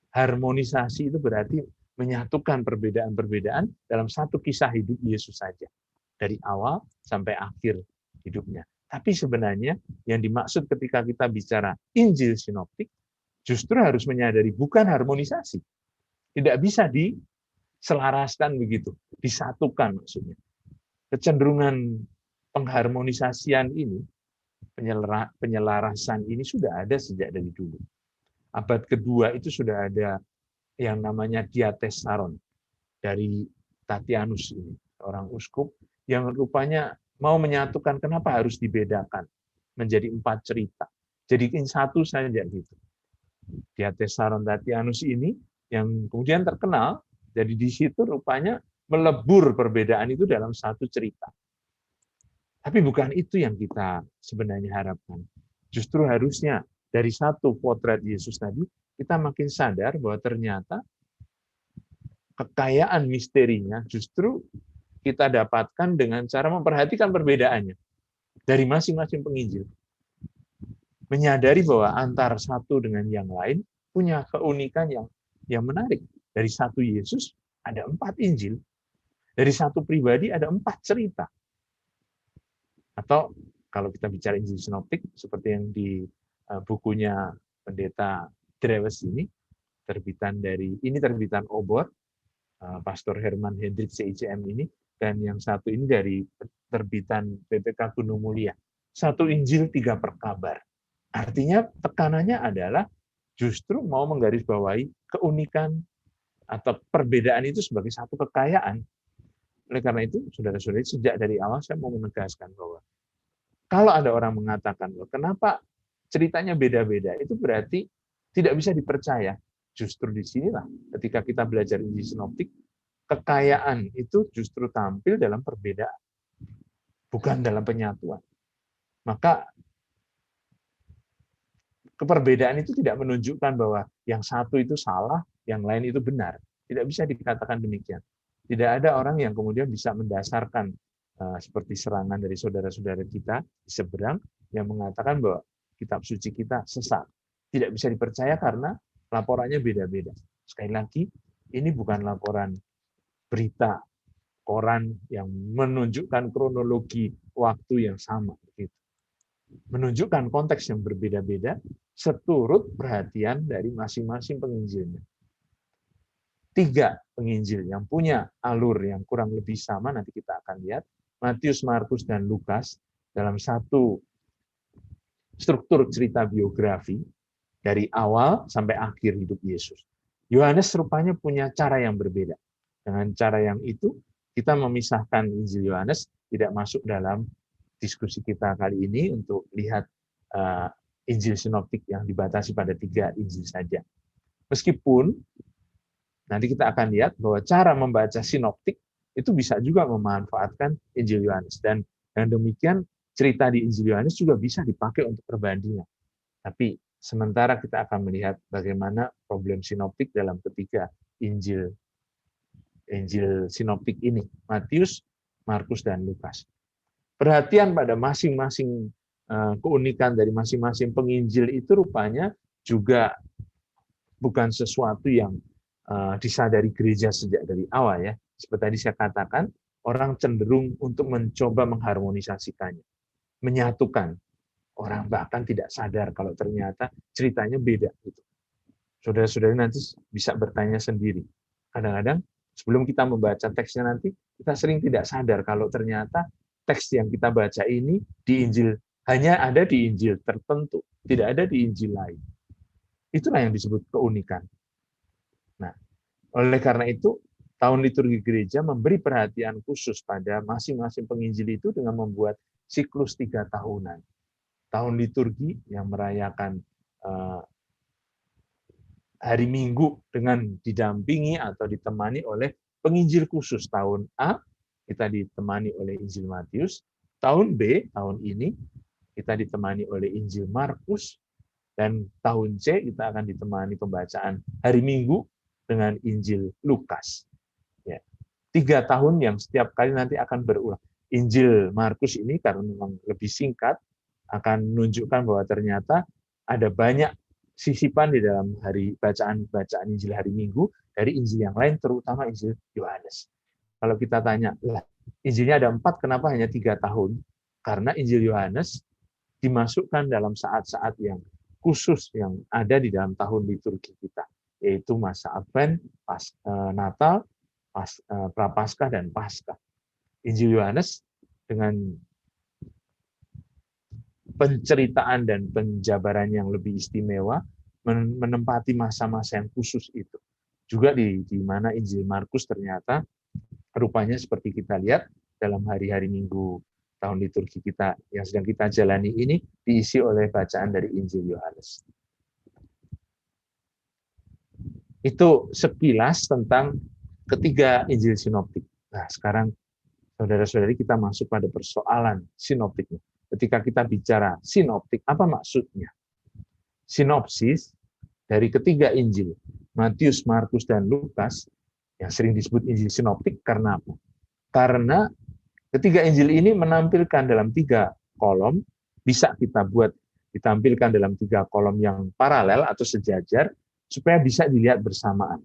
Harmonisasi itu berarti menyatukan perbedaan-perbedaan dalam satu kisah hidup Yesus saja. Dari awal sampai akhir hidupnya. Tapi sebenarnya yang dimaksud ketika kita bicara Injil sinoptik justru harus menyadari bukan harmonisasi. Tidak bisa diselaraskan begitu, disatukan maksudnya. Kecenderungan pengharmonisasian ini, penyelarasan ini sudah ada sejak dari dulu. Abad kedua itu sudah ada yang namanya diatessaron dari Tatianus ini, orang uskup yang rupanya mau menyatukan kenapa harus dibedakan menjadi 4 cerita. Jadikan satu saja gitu. Diatessaron Tatianus ini yang kemudian terkenal, jadi di situ rupanya melebur perbedaan itu dalam satu cerita. Tapi bukan itu yang kita sebenarnya harapkan. Justru harusnya dari satu potret Yesus tadi, kita makin sadar bahwa ternyata kekayaan misterinya justru kita dapatkan dengan cara memperhatikan perbedaannya dari masing-masing penginjil. Menyadari bahwa antar satu dengan yang lain punya keunikan yang menarik. Dari satu Yesus ada 4 Injil. Dari satu pribadi ada 4 cerita. Atau kalau kita bicara Injil Sinoptik, seperti yang di bukunya Pendeta Drewes ini, terbitan Obor, Pastor Herman Hendrik CICM ini, dan yang satu ini dari terbitan PPK Gunung Mulia. 1 Injil 3 perkabar. Artinya tekanannya adalah justru mau menggarisbawahi keunikan atau perbedaan itu sebagai satu kekayaan. Oleh karena itu, saudara-saudari, sejak dari awal saya mau menegaskan bahwa kalau ada orang mengatakan bahwa kenapa ceritanya beda-beda, itu berarti tidak bisa dipercaya. Justru di sinilah ketika kita belajar Injil Sinoptik, kekayaan itu justru tampil dalam perbedaan, bukan dalam penyatuan. Maka keperbedaan itu tidak menunjukkan bahwa yang satu itu salah, yang lain itu benar. Tidak bisa dikatakan demikian. Tidak ada orang yang kemudian bisa mendasarkan seperti serangan dari saudara-saudara kita di seberang yang mengatakan bahwa kitab suci kita sesat. Tidak bisa dipercaya karena laporannya beda-beda. Sekali lagi, ini bukan laporan berita koran yang menunjukkan kronologi waktu yang sama. Menunjukkan konteks yang berbeda-beda, seturut perhatian dari masing-masing penginjilnya. 3 penginjil yang punya alur yang kurang lebih sama, nanti kita akan lihat, Matius, Markus, dan Lukas, dalam satu struktur cerita biografi, dari awal sampai akhir hidup Yesus. Yohanes rupanya punya cara yang berbeda. Dengan cara yang itu, kita memisahkan Injil Yohanes, tidak masuk dalam diskusi kita kali ini untuk lihat Injil Sinoptik yang dibatasi pada 3 Injil saja. Meskipun nanti kita akan lihat bahwa cara membaca sinoptik itu bisa juga memanfaatkan Injil Yohanes. Dan demikian cerita di Injil Yohanes juga bisa dipakai untuk perbandingan. Tapi sementara kita akan melihat bagaimana problem sinoptik dalam ketiga Injil sinoptik ini, Matius, Markus, dan Lukas. Perhatian pada masing-masing keunikan dari masing-masing penginjil itu rupanya juga bukan sesuatu yang disadari gereja sejak dari awal ya. Seperti tadi saya katakan, orang cenderung untuk mencoba mengharmonisasikannya, menyatukan. Orang bahkan tidak sadar kalau ternyata ceritanya beda. Saudara-saudari nanti bisa bertanya sendiri. Kadang-kadang sebelum kita membaca teksnya nanti, kita sering tidak sadar kalau ternyata teks yang kita baca ini di Injil hanya ada di Injil tertentu, tidak ada di Injil lain. Itulah yang disebut keunikan. Nah, oleh karena itu, tahun liturgi gereja memberi perhatian khusus pada masing-masing penginjil itu dengan membuat siklus 3 tahunan. Tahun liturgi yang merayakan hari Minggu dengan didampingi atau ditemani oleh penginjil khusus. Tahun A, kita ditemani oleh Injil Matius. Tahun B, tahun ini, kita ditemani oleh Injil Markus. Dan tahun C, kita akan ditemani pembacaan hari Minggu dengan Injil Lukas. Ya. 3 tahun yang setiap kali nanti akan berulang. Injil Markus ini karena memang lebih singkat, akan menunjukkan bahwa ternyata ada banyak sisipan di dalam bacaan Injil hari Minggu dari Injil yang lain, terutama Injil Yohanes. Kalau kita tanya, Injilnya ada 4, kenapa hanya 3 tahun? Karena Injil Yohanes dimasukkan dalam saat-saat yang khusus yang ada di dalam tahun liturgi kita, yaitu masa Advent, Natal, Prapaskah, dan Paskah. Injil Yohanes dengan penceritaan dan penjabaran yang lebih istimewa menempati masa-masa yang khusus itu. Juga di mana Injil Markus ternyata rupanya seperti kita lihat dalam hari-hari Minggu tahun liturgi kita yang sedang kita jalani ini diisi oleh bacaan dari Injil Yohanes. Itu sekilas tentang ketiga Injil sinoptik. Nah, sekarang saudara-saudari kita masuk pada persoalan sinoptiknya. Ketika kita bicara sinoptik, apa maksudnya? Sinopsis dari ketiga Injil, Matius, Markus, dan Lukas, yang sering disebut Injil sinoptik karena apa? Karena ketiga Injil ini menampilkan dalam 3 kolom, bisa kita buat ditampilkan dalam 3 kolom yang paralel atau sejajar, supaya bisa dilihat bersamaan.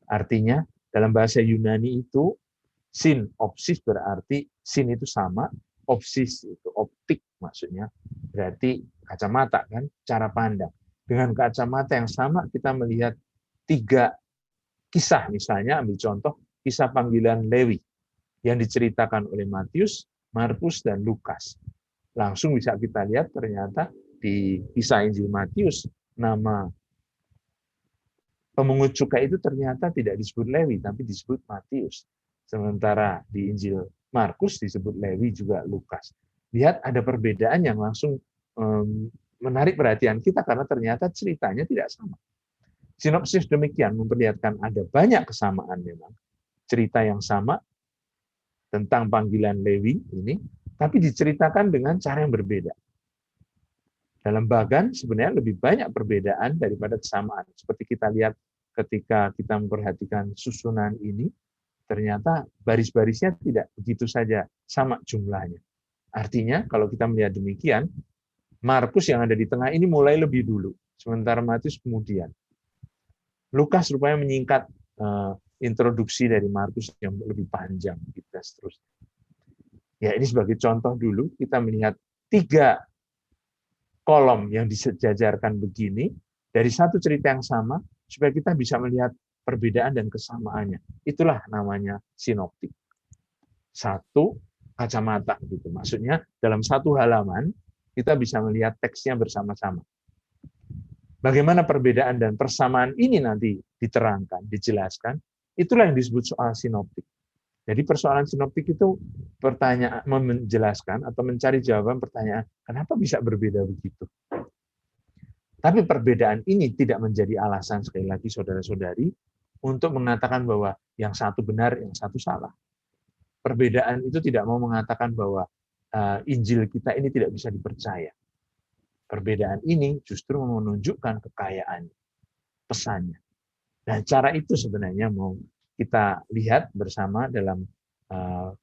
Artinya, dalam bahasa Yunani itu, sinopsis berarti, sin itu sama, opsis itu optik maksudnya, berarti kacamata kan, cara pandang. Dengan kacamata yang sama, kita melihat 3 kisah, misalnya ambil contoh, kisah panggilan Lewi, yang diceritakan oleh Matius, Markus, dan Lukas. Langsung bisa kita lihat ternyata di kisah Injil Matius, nama pemungut cukai itu ternyata tidak disebut Lewi, tapi disebut Matius. Sementara di Injil Markus disebut Lewi juga Lukas. Lihat ada perbedaan yang langsung menarik perhatian kita karena ternyata ceritanya tidak sama. Sinopsis demikian memperlihatkan ada banyak kesamaan memang. Cerita yang sama, tentang panggilan Lewi ini, tapi diceritakan dengan cara yang berbeda. Dalam Bagan sebenarnya lebih banyak perbedaan daripada kesamaan. Seperti kita lihat ketika kita memperhatikan susunan ini, ternyata baris-barisnya tidak begitu saja sama jumlahnya. Artinya kalau kita melihat demikian, Markus yang ada di tengah ini mulai lebih dulu, sementara Matius kemudian. Lukas rupanya menyingkat introduksi dari Markus yang lebih panjang, kita seterusnya. Ya, ini sebagai contoh dulu, kita melihat 3 kolom yang disejajarkan begini, dari satu cerita yang sama, supaya kita bisa melihat perbedaan dan kesamaannya. Itulah namanya sinoptik. 1 kacamata, gitu. Maksudnya, dalam 1 halaman, kita bisa melihat teksnya bersama-sama. Bagaimana perbedaan dan persamaan ini nanti diterangkan, dijelaskan, itulah yang disebut soal sinoptik. Jadi persoalan sinoptik itu pertanyaan menjelaskan atau mencari jawaban pertanyaan, kenapa bisa berbeda begitu? Tapi perbedaan ini tidak menjadi alasan, sekali lagi saudara-saudari, untuk mengatakan bahwa yang satu benar, yang satu salah. Perbedaan itu tidak mau mengatakan bahwa Injil kita ini tidak bisa dipercaya. Perbedaan ini justru menunjukkan kekayaan pesannya. Nah, cara itu sebenarnya mau kita lihat bersama dalam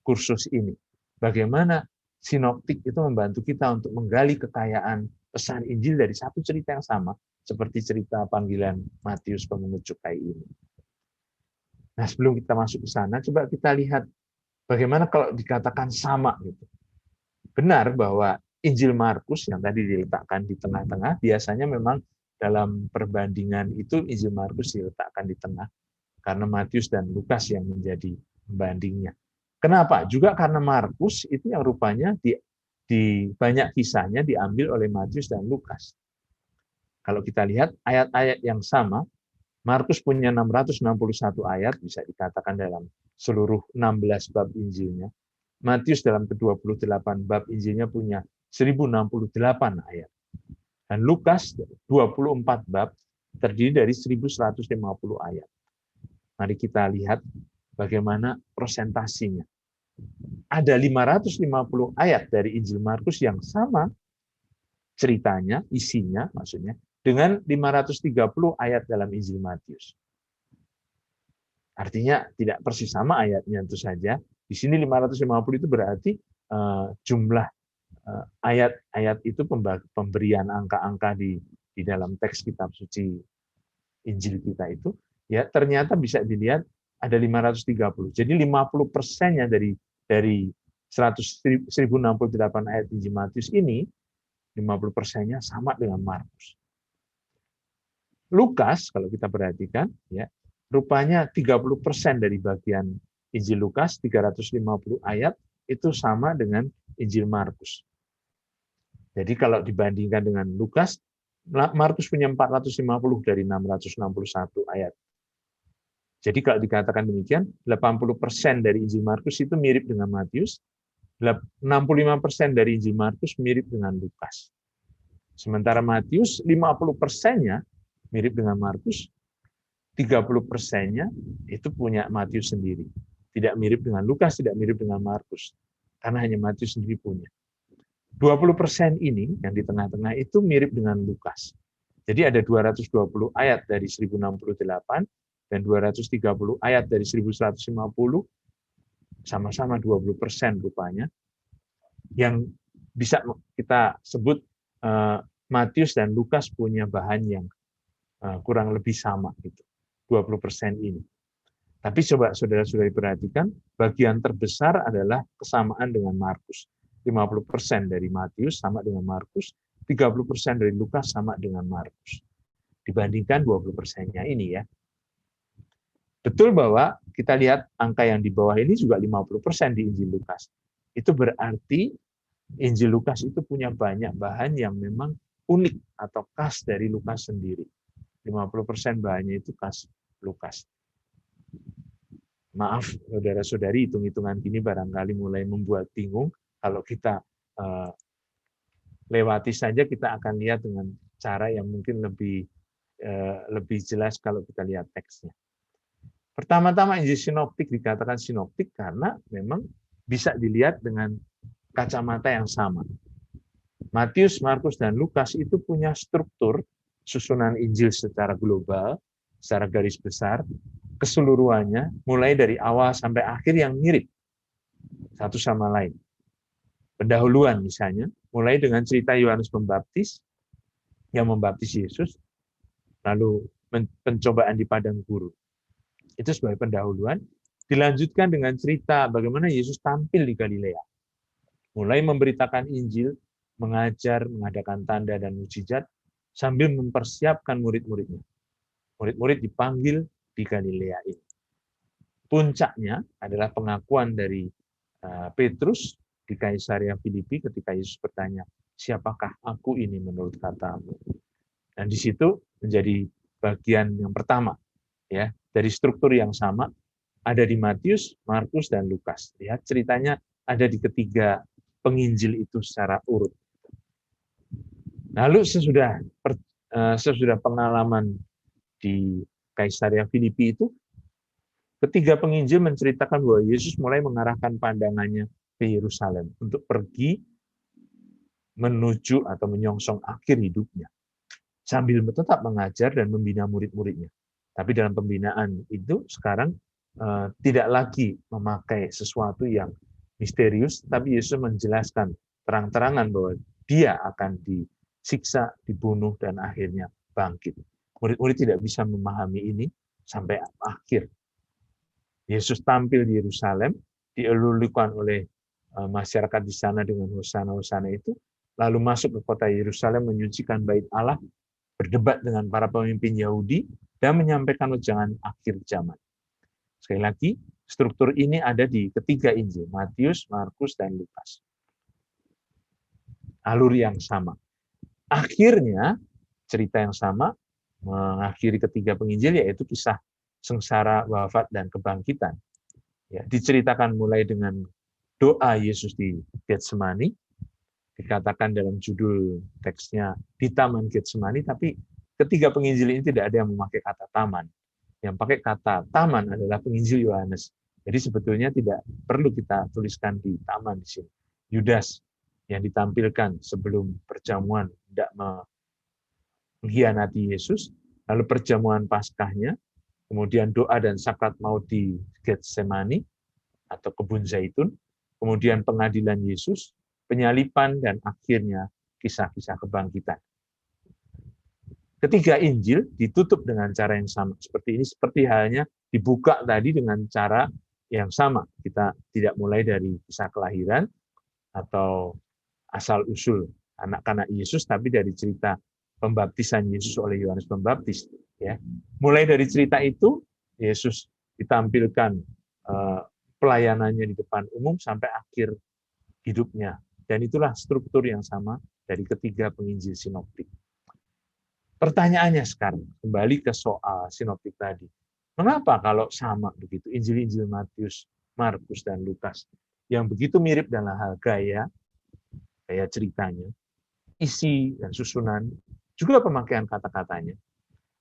kursus ini. Bagaimana sinoptik itu membantu kita untuk menggali kekayaan pesan Injil dari satu cerita yang sama, seperti cerita panggilan Matius pemungut cukai ini. Nah, sebelum kita masuk ke sana, coba kita lihat bagaimana kalau dikatakan sama gitu. Benar bahwa Injil Markus yang tadi diletakkan di tengah-tengah, biasanya memang dalam perbandingan itu Injil Markus diletakkan di tengah, karena Matius dan Lukas yang menjadi pembandingnya. Kenapa? Juga karena Markus itu yang rupanya di banyak kisahnya diambil oleh Matius dan Lukas. Kalau kita lihat ayat-ayat yang sama, Markus punya 661 ayat, bisa dikatakan dalam seluruh 16 bab Injilnya. Matius dalam ke-28 bab Injilnya punya 1068 ayat. Dan Lukas 24 bab terdiri dari 1150 ayat. Mari kita lihat bagaimana prosentasinya. Ada 550 ayat dari Injil Markus yang sama ceritanya, isinya maksudnya, dengan 530 ayat dalam Injil Matius. Artinya tidak persis sama ayatnya tentu saja. Di sini 550 itu berarti jumlah ayat-ayat itu pemberian angka-angka di dalam teks kitab suci Injil kita itu, ya ternyata bisa dilihat ada 530. Jadi 50%-nya dari 1068 ayat Injil Matius ini, 50%-nya sama dengan Markus. Lukas, kalau kita perhatikan, ya, rupanya 30% dari bagian Injil Lukas, 350 ayat, itu sama dengan Injil Markus. Jadi kalau dibandingkan dengan Lukas, Markus punya 450 dari 661 ayat. Jadi kalau dikatakan demikian, 80% dari Injil Markus itu mirip dengan Matius, 65% dari Injil Markus mirip dengan Lukas. Sementara Matius 50%-nya mirip dengan Markus, 30%-nya itu punya Matius sendiri. Tidak mirip dengan Lukas, tidak mirip dengan Markus. Karena hanya Matius sendiri punya. 20% ini yang di tengah-tengah itu mirip dengan Lukas. Jadi ada 220 ayat dari 1068 dan 230 ayat dari 1150, sama-sama 20% rupanya, yang bisa kita sebut Matius dan Lukas punya bahan yang kurang lebih sama, gitu. 20% ini. Tapi coba saudara-saudari perhatikan, bagian terbesar adalah kesamaan dengan Markus. 50% dari Matius sama dengan Markus, 30% dari Lukas sama dengan Markus. Dibandingkan 20%-nya ini, ya. Betul bahwa kita lihat angka yang di bawah ini juga 50% di Injil Lukas. Itu berarti Injil Lukas itu punya banyak bahan yang memang unik atau khas dari Lukas sendiri. 50% bahannya itu khas Lukas. Maaf, saudara-saudari, hitung-hitungan gini barangkali mulai membuat bingung. Kalau kita lewati saja, kita akan lihat dengan cara yang mungkin lebih jelas kalau kita lihat teksnya. Pertama-tama Injil sinoptik dikatakan sinoptik karena memang bisa dilihat dengan kacamata yang sama. Matius, Markus, dan Lukas itu punya struktur susunan Injil secara global, secara garis besar, keseluruhannya, mulai dari awal sampai akhir yang mirip satu sama lain. Pendahuluan misalnya, mulai dengan cerita Yohanes Pembaptis yang membaptis Yesus, lalu pencobaan di padang gurun. Itu sebagai pendahuluan, dilanjutkan dengan cerita bagaimana Yesus tampil di Galilea. Mulai memberitakan Injil, mengajar, mengadakan tanda dan mukjizat, sambil mempersiapkan murid-muridnya. Murid-murid dipanggil di Galilea ini. Puncaknya adalah pengakuan dari Petrus di Kaisarea Filipi ketika Yesus bertanya, siapakah aku ini menurut katamu? Dan di situ menjadi bagian yang pertama, ya, dari struktur yang sama, ada di Matius, Markus, dan Lukas. Lihat ceritanya ada di ketiga penginjil itu secara urut. Lalu sesudah pengalaman di Kaisarea Filipi itu, ketiga penginjil menceritakan bahwa Yesus mulai mengarahkan pandangannya ke Yerusalem untuk pergi menuju atau menyongsong akhir hidupnya, sambil tetap mengajar dan membina murid-muridnya. Tapi dalam pembinaan itu sekarang tidak lagi memakai sesuatu yang misterius, tapi Yesus menjelaskan terang-terangan bahwa dia akan disiksa, dibunuh, dan akhirnya bangkit. Murid-murid tidak bisa memahami ini sampai akhir. Yesus tampil di Yerusalem, dielulukan oleh masyarakat di sana dengan hosana-hosana itu, lalu masuk ke kota Yerusalem menyucikan bait Allah, berdebat dengan para pemimpin Yahudi, dan menyampaikan wejangan akhir zaman. Sekali lagi, struktur ini ada di ketiga Injil, Matius, Markus, dan Lukas. Alur yang sama. Akhirnya, cerita yang sama mengakhiri ketiga penginjil, yaitu kisah sengsara, wafat, dan kebangkitan. Ya, diceritakan mulai dengan doa Yesus di Getsemani, dikatakan dalam judul teksnya di Taman Getsemani, tapi ketiga penginjil ini tidak ada yang memakai kata taman. Yang pakai kata taman adalah penginjil Yohanes. Jadi sebetulnya tidak perlu kita tuliskan di taman di sini. Yudas yang ditampilkan sebelum perjamuan tidak mengkhianati Yesus, lalu perjamuan Paskahnya, kemudian doa dan sakrat maut di Getsemani atau kebun zaitun, kemudian pengadilan Yesus, penyalipan, dan akhirnya kisah-kisah kebangkitan. Ketiga Injil ditutup dengan cara yang sama. Seperti ini, seperti halnya dibuka tadi dengan cara yang sama. Kita tidak mulai dari kisah kelahiran atau asal-usul anak-anak Yesus, tapi dari cerita pembaptisan Yesus oleh Yohanes Pembaptis. Ya, mulai dari cerita itu Yesus ditampilkan pelayanannya di depan umum sampai akhir hidupnya. Dan itulah struktur yang sama dari ketiga penginjil sinoptik. Pertanyaannya sekarang, kembali ke soal sinoptik tadi. Mengapa kalau sama begitu Injil-Injil Matius, Markus, dan Lukas yang begitu mirip dalam hal gaya ceritanya, isi dan susunan, juga pemakaian kata-katanya,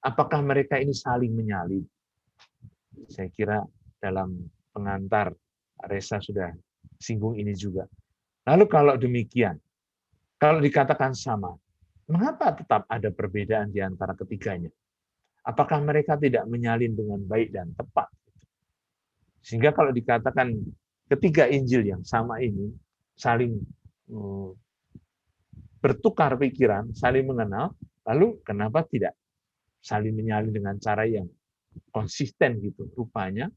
apakah mereka ini saling menyalin? Saya kira dalam pengantar Reza sudah singgung ini juga. Lalu kalau demikian, kalau dikatakan sama, mengapa tetap ada perbedaan di antara ketiganya? Apakah mereka tidak menyalin dengan baik dan tepat? Sehingga kalau dikatakan ketiga Injil yang sama ini saling bertukar pikiran, saling mengenal, lalu kenapa tidak saling menyalin dengan cara yang konsisten gitu? Rupanya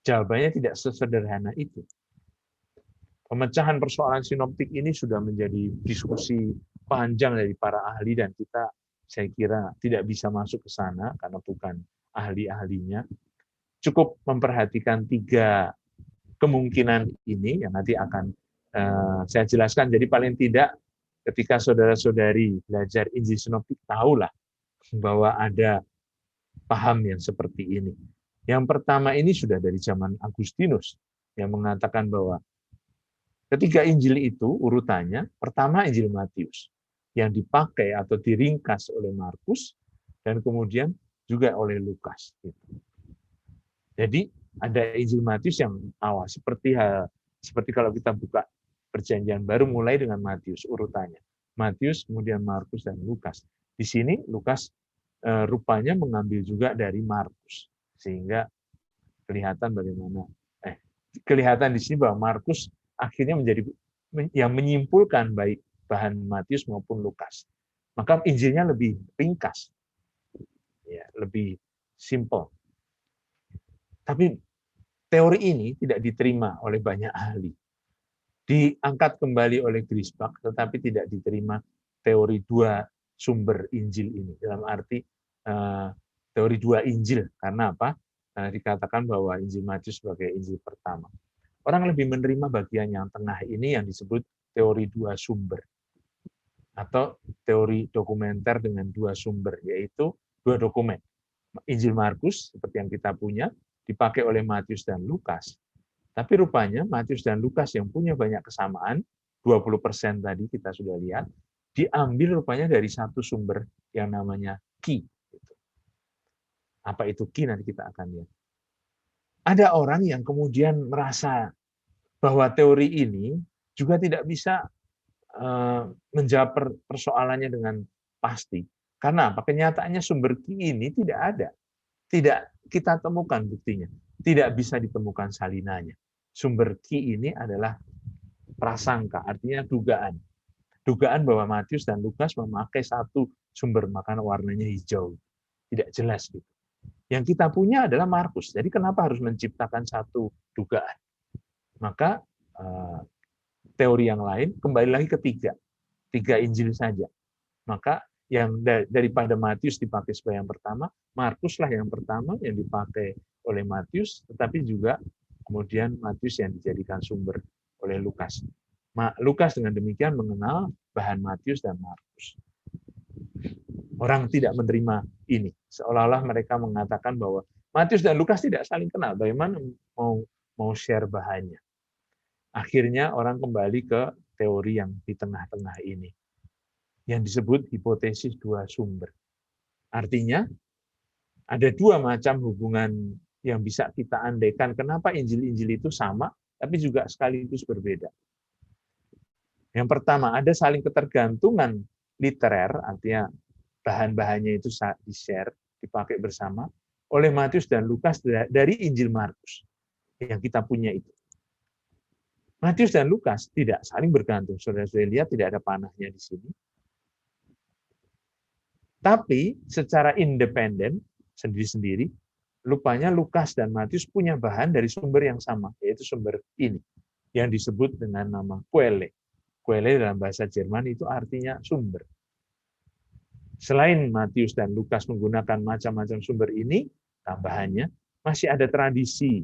jawabannya tidak sesederhana itu. Pemecahan persoalan sinoptik ini sudah menjadi diskusi panjang dari para ahli dan kita saya kira tidak bisa masuk ke sana karena bukan ahli-ahlinya. Cukup memperhatikan 3 kemungkinan ini yang nanti akan saya jelaskan. Jadi paling tidak ketika saudara-saudari belajar Injil sinoptik tahulah bahwa ada paham yang seperti ini. Yang pertama ini sudah dari zaman Agustinus yang mengatakan bahwa ketiga Injil itu urutannya, pertama Injil Matius, yang dipakai atau diringkas oleh Markus, dan kemudian juga oleh Lukas. Jadi ada Injil Matius yang awal, seperti kalau kita buka Perjanjian Baru mulai dengan Matius urutannya. Matius, kemudian Markus, dan Lukas. Di sini Lukas rupanya mengambil juga dari Markus, sehingga kelihatan kelihatan di sini bahwa Markus akhirnya menjadi yang menyimpulkan baik bahan Matius maupun Lukas. Maka Injilnya lebih ringkas, ya, lebih simple. Tapi teori ini tidak diterima oleh banyak ahli. Diangkat kembali oleh Griesbach, tetapi tidak diterima teori 2 sumber Injil ini. Dalam arti teori 2 Injil. Karena apa? Dikatakan bahwa Injil Matius sebagai Injil pertama. Orang lebih menerima bagian yang tengah ini yang disebut teori 2 sumber. Atau teori dokumenter dengan 2 sumber, yaitu 2 dokumen. Injil Markus, seperti yang kita punya, dipakai oleh Matius dan Lukas. Tapi rupanya Matius dan Lukas yang punya banyak kesamaan, 20% tadi kita sudah lihat, diambil rupanya dari satu sumber yang namanya Ki. Apa itu Ki nanti kita akan lihat. Ada orang yang kemudian merasa bahwa teori ini juga tidak bisa menjawab persoalannya dengan pasti. Karena apa? Kenyataannya sumber Ki ini tidak ada. Tidak kita temukan buktinya. Tidak bisa ditemukan salinannya. Sumber Ki ini adalah prasangka, artinya dugaan. Dugaan bahwa Matius dan Lukas memakai satu sumber, maka warnanya hijau. Tidak jelas gitu. Yang kita punya adalah Markus. Jadi kenapa harus menciptakan satu dugaan? Maka teori yang lain kembali lagi ke 3 Injil saja. Maka yang daripada Matius dipakai sebagai yang pertama, Markuslah yang pertama yang dipakai oleh Matius, tetapi juga kemudian Matius yang dijadikan sumber oleh Lukas. Lukas dengan demikian mengenal bahan Matius dan Markus. Orang tidak menerima ini, seolah-olah mereka mengatakan bahwa Matius dan Lukas tidak saling kenal. Bagaimana mau share bahannya? Akhirnya orang kembali ke teori yang di tengah-tengah ini, yang disebut hipotesis 2 sumber. Artinya, ada 2 macam hubungan yang bisa kita andaikan kenapa Injil-Injil itu sama, tapi juga sekaligus berbeda. Yang pertama, ada saling ketergantungan literer, artinya bahan-bahannya itu di-share, dipakai bersama, oleh Matius dan Lukas dari Injil Markus, yang kita punya itu. Matius dan Lukas tidak saling bergantung. Saudara-saudara lihat tidak ada panahnya di sini. Tapi secara independen, sendiri-sendiri, rupanya Lukas dan Matius punya bahan dari sumber yang sama, yaitu sumber ini, yang disebut dengan nama Quelle. Quelle dalam bahasa Jerman itu artinya sumber. Selain Matius dan Lukas menggunakan macam-macam sumber ini, tambahannya masih ada tradisi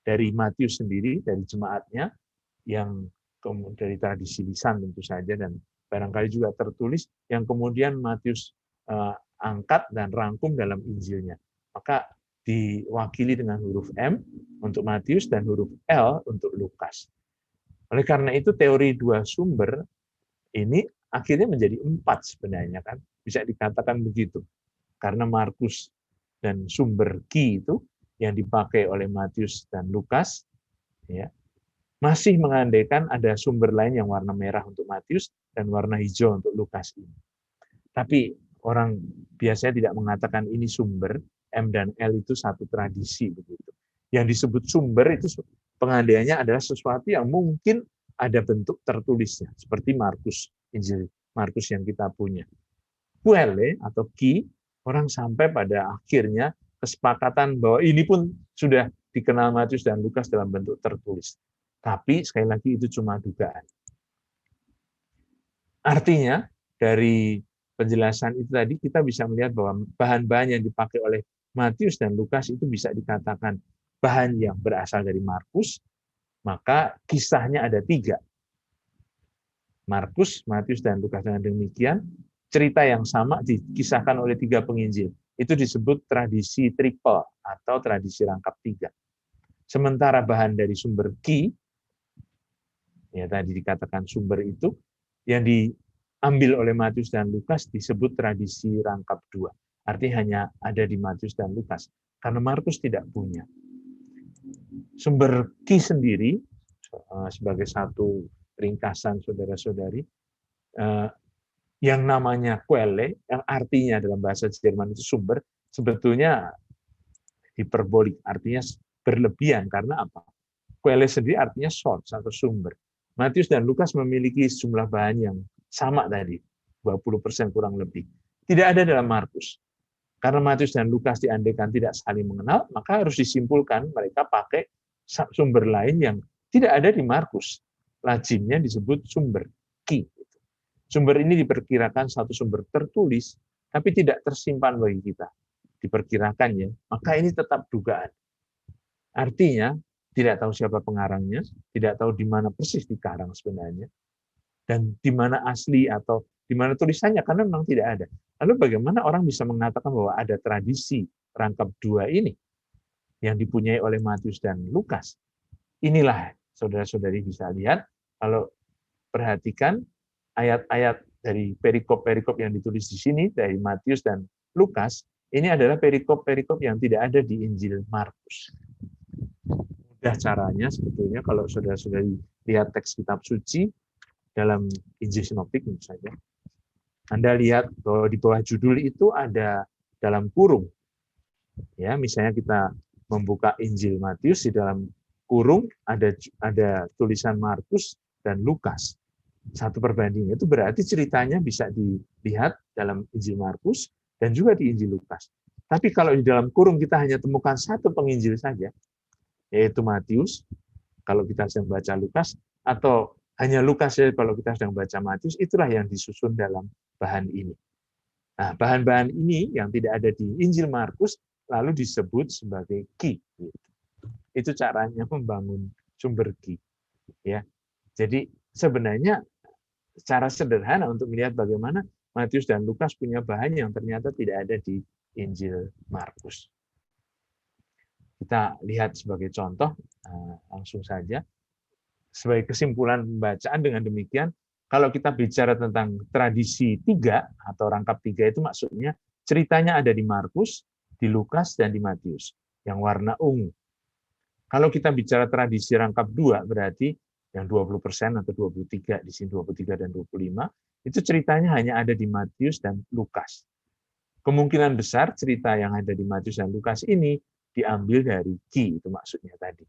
dari Matius sendiri, dari jemaatnya, yang dari tradisi lisan tentu saja, dan barangkali juga tertulis, yang kemudian Matius angkat dan rangkum dalam Injilnya. Maka diwakili dengan huruf M untuk Matius dan huruf L untuk Lukas. Oleh karena itu teori dua sumber ini akhirnya menjadi 4 sebenarnya, kan, bisa dikatakan begitu, karena Markus dan sumber Q itu yang dipakai oleh Matius dan Lukas, ya, masih mengandaikan ada sumber lain yang warna merah untuk Matius dan warna hijau untuk Lukas ini. Tapi orang biasanya tidak mengatakan ini sumber, M dan L itu satu tradisi begitu. Yang disebut sumber itu pengandaiannya adalah sesuatu yang mungkin ada bentuk tertulisnya, seperti Markus, Injil Markus yang kita punya. Quelle atau Q, orang sampai pada akhirnya kesepakatan bahwa ini pun sudah dikenal Matius dan Lukas dalam bentuk tertulis. Tapi sekali lagi itu cuma dugaan. Artinya dari penjelasan itu tadi kita bisa melihat bahwa bahan-bahan yang dipakai oleh Matius dan Lukas itu bisa dikatakan bahan yang berasal dari Markus, maka kisahnya ada 3. Markus, Matius, dan Lukas. Dengan demikian, cerita yang sama dikisahkan oleh 3 penginjil. Itu disebut tradisi triple atau tradisi rangkap 3. Sementara bahan dari sumber Q, ya tadi dikatakan sumber itu, yang diambil oleh Matius dan Lukas disebut tradisi rangkap 2. Artinya hanya ada di Matius dan Lukas. Karena Markus tidak punya. Sumber Q sendiri, sebagai satu ringkasan saudara-saudari, yang namanya quelle, yang artinya dalam bahasa Jerman itu sumber, sebetulnya hiperbolik, artinya berlebihan. Karena apa? Quelle sendiri artinya source atau sumber. Matius dan Lukas memiliki jumlah bahan yang sama tadi, 20% kurang lebih. Tidak ada dalam Markus. Karena Matius dan Lukas diandaikan tidak saling mengenal, maka harus disimpulkan mereka pakai sumber lain yang tidak ada di Markus. Lazimnya disebut sumber Q. Sumber ini diperkirakan satu sumber tertulis, tapi tidak tersimpan bagi kita. Diperkirakan ya, maka ini tetap dugaan. Artinya, tidak tahu siapa pengarangnya, tidak tahu di mana persis dikarang sebenarnya, dan di mana asli atau di mana tulisannya, karena memang tidak ada. Lalu bagaimana orang bisa mengatakan bahwa ada tradisi rangkap 2 ini yang dipunyai oleh Matius dan Lukas? Inilah saudara-saudari bisa lihat, kalau perhatikan ayat-ayat dari perikop-perikop yang ditulis di sini, dari Matius dan Lukas, ini adalah perikop-perikop yang tidak ada di Injil Markus. Mudah caranya sebetulnya kalau saudara-saudari lihat teks kitab suci, dalam Injil Sinoptik misalnya, Anda lihat bahwa di bawah judul itu ada dalam kurung. Ya, misalnya kita membuka Injil Matius, di dalam kurung ada tulisan Markus dan Lukas. Satu perbandingan itu berarti ceritanya bisa dilihat dalam Injil Markus dan juga di Injil Lukas. Tapi kalau di dalam kurung kita hanya temukan satu penginjil saja, yaitu Matius, kalau kita sedang baca Lukas, atau hanya Lukas saja kalau kita sedang baca Matius, itulah yang disusun dalam bahan ini. Nah, bahan-bahan ini yang tidak ada di Injil Markus lalu disebut sebagai Q. Itu caranya membangun sumber Q. Ya, jadi sebenarnya secara sederhana untuk melihat bagaimana Matius dan Lukas punya bahan yang ternyata tidak ada di Injil Markus. Kita lihat sebagai contoh langsung saja. Sebagai kesimpulan pembacaan dengan demikian, kalau kita bicara tentang tradisi 3 atau rangkap 3 itu maksudnya ceritanya ada di Markus, di Lukas, dan di Matius yang warna ungu. Kalau kita bicara tradisi rangkap 2 berarti yang 20% atau 23 di sini 23 dan 25 itu ceritanya hanya ada di Matius dan Lukas. Kemungkinan besar cerita yang ada di Matius dan Lukas ini diambil dari Q, itu maksudnya tadi.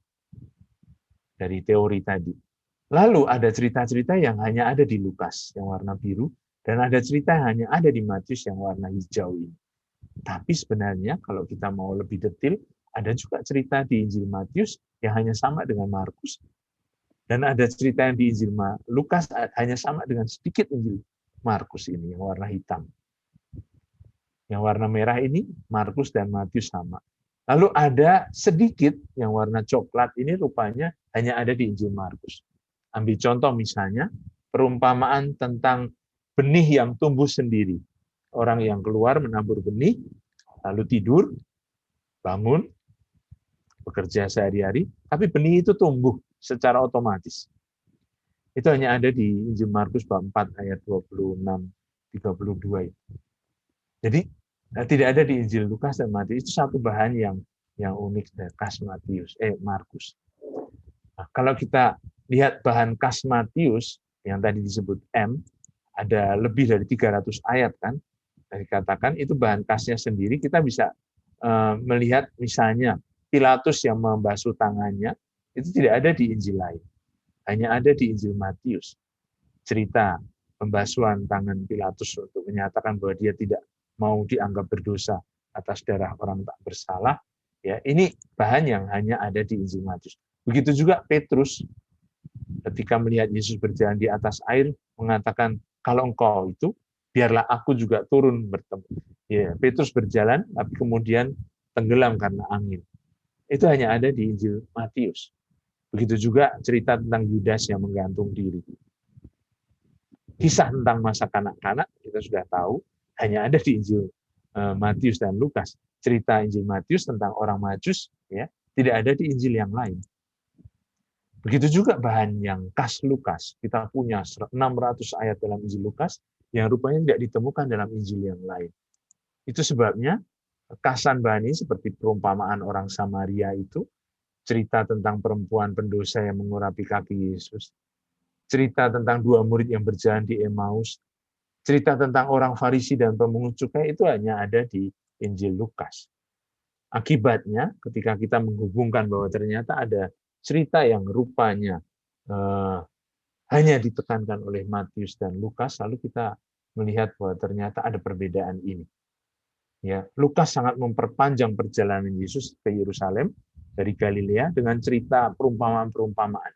Dari teori tadi. Lalu ada cerita-cerita yang hanya ada di Lukas yang warna biru, dan ada cerita yang hanya ada di Matius yang warna hijau ini. Tapi sebenarnya kalau kita mau lebih detail, ada juga cerita di Injil Matius yang hanya sama dengan Markus, dan ada cerita yang di Injil Lukas hanya sama dengan sedikit Injil Markus ini yang warna hitam. Yang warna merah ini Markus dan Matius sama. Lalu ada sedikit yang warna coklat ini rupanya hanya ada di Injil Markus. Ambil contoh misalnya, perumpamaan tentang benih yang tumbuh sendiri. Orang yang keluar menabur benih, lalu tidur, bangun, bekerja sehari-hari, tapi benih itu tumbuh secara otomatis. Itu hanya ada di Injil Markus bab 4 ayat 26-32. Jadi tidak ada di Injil Lukas dan Matius. Itu satu bahan yang unik dari khas Markus. Nah, kalau kita lihat bahan khas Matius yang tadi disebut M, ada lebih dari 300 ayat kan, dikatakan itu bahan khasnya sendiri. Kita bisa melihat misalnya Pilatus yang membasuh tangannya, itu tidak ada di Injil lain. Hanya ada di Injil Matius. Cerita pembasuhan tangan Pilatus untuk menyatakan bahwa dia tidak mau dianggap berdosa atas darah orang tak bersalah, ya ini bahan yang hanya ada di Injil Matius. Begitu juga Petrus ketika melihat Yesus berjalan di atas air mengatakan, kalau engkau itu, biarlah aku juga turun bertemu. Ya, Petrus berjalan, tapi kemudian tenggelam karena angin. Itu hanya ada di Injil Matius. Begitu juga cerita tentang Yudas yang menggantung diri. Kisah tentang masa kanak-kanak, kita sudah tahu, hanya ada di Injil Matius dan Lukas. Cerita Injil Matius tentang orang Majus, ya, tidak ada di Injil yang lain. Begitu juga bahan yang khas Lukas. Kita punya 600 ayat dalam Injil Lukas yang rupanya tidak ditemukan dalam Injil yang lain. Itu sebabnya khasan bahan ini seperti perumpamaan orang Samaria itu, cerita tentang perempuan pendosa yang mengurapi kaki Yesus, cerita tentang dua murid yang berjalan di Emmaus, cerita tentang orang Farisi dan pemungut cukai itu hanya ada di Injil Lukas. Akibatnya, ketika kita menghubungkan bahwa ternyata ada cerita yang rupanya hanya ditekankan oleh Matius dan Lukas, lalu kita melihat bahwa ternyata ada perbedaan ini. Ya, Lukas sangat memperpanjang perjalanan Yesus ke Yerusalem dari Galilea dengan cerita perumpamaan-perumpamaan.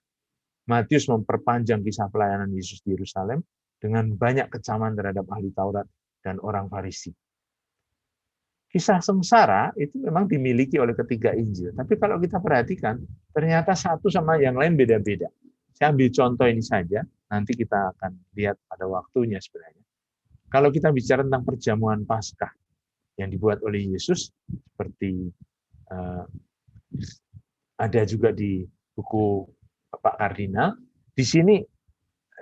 Matius memperpanjang kisah pelayanan Yesus di Yerusalem dengan banyak kecaman terhadap ahli Taurat dan orang Farisi. Kisah sengsara itu memang dimiliki oleh ketiga Injil. Tapi kalau kita perhatikan, ternyata satu sama yang lain beda-beda. Saya ambil contoh ini saja, nanti kita akan lihat pada waktunya sebenarnya. Kalau kita bicara tentang perjamuan Paskah yang dibuat oleh Yesus, seperti ada juga di buku Bapak Kardinal, di sini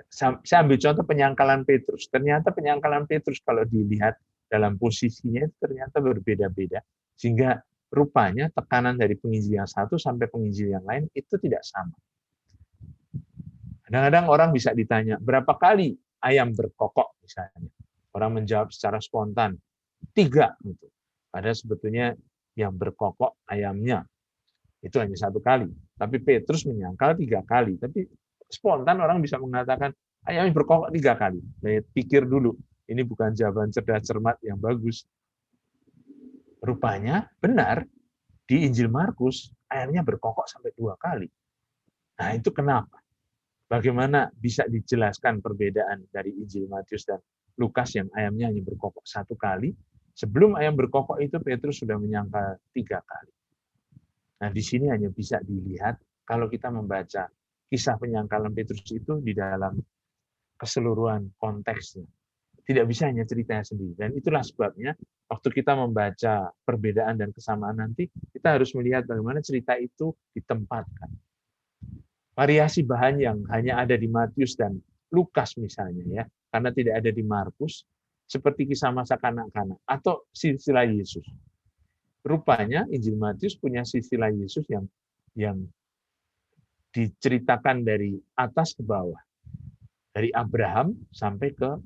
saya ambil contoh penyangkalan Petrus. Ternyata penyangkalan Petrus kalau dilihat dalam posisinya ternyata berbeda-beda. Sehingga rupanya tekanan dari penginjil yang satu sampai penginjil yang lain itu tidak sama. Kadang-kadang orang bisa ditanya, berapa kali ayam berkokok misalnya. Orang menjawab secara spontan, 3. Gitu. Padahal sebetulnya yang berkokok ayamnya. Itu hanya 1 kali. Tapi Petrus menyangkal 3 kali. Tapi spontan orang bisa mengatakan, ayamnya berkokok 3 kali. Pikir dulu, ini bukan jawaban cerdas cermat yang bagus. Rupanya benar, di Injil Markus, ayamnya berkokok sampai 2 kali. Nah itu kenapa? Bagaimana bisa dijelaskan perbedaan dari Injil Matius dan Lukas yang ayamnya hanya berkokok 1 kali, sebelum ayam berkokok itu Petrus sudah menyangkal 3 kali. Nah, di sini hanya bisa dilihat kalau kita membaca kisah penyangkalan Petrus itu di dalam keseluruhan konteksnya. Tidak bisa hanya ceritanya sendiri. Dan itulah sebabnya waktu kita membaca perbedaan dan kesamaan nanti, kita harus melihat bagaimana cerita itu ditempatkan. Variasi bahan yang hanya ada di Matius dan Lukas misalnya, ya, karena tidak ada di Markus, seperti kisah masa kanak-kanak atau silsilah Yesus. Rupanya Injil Matius punya silsilah Yesus yang diceritakan dari atas ke bawah, dari Abraham sampai ke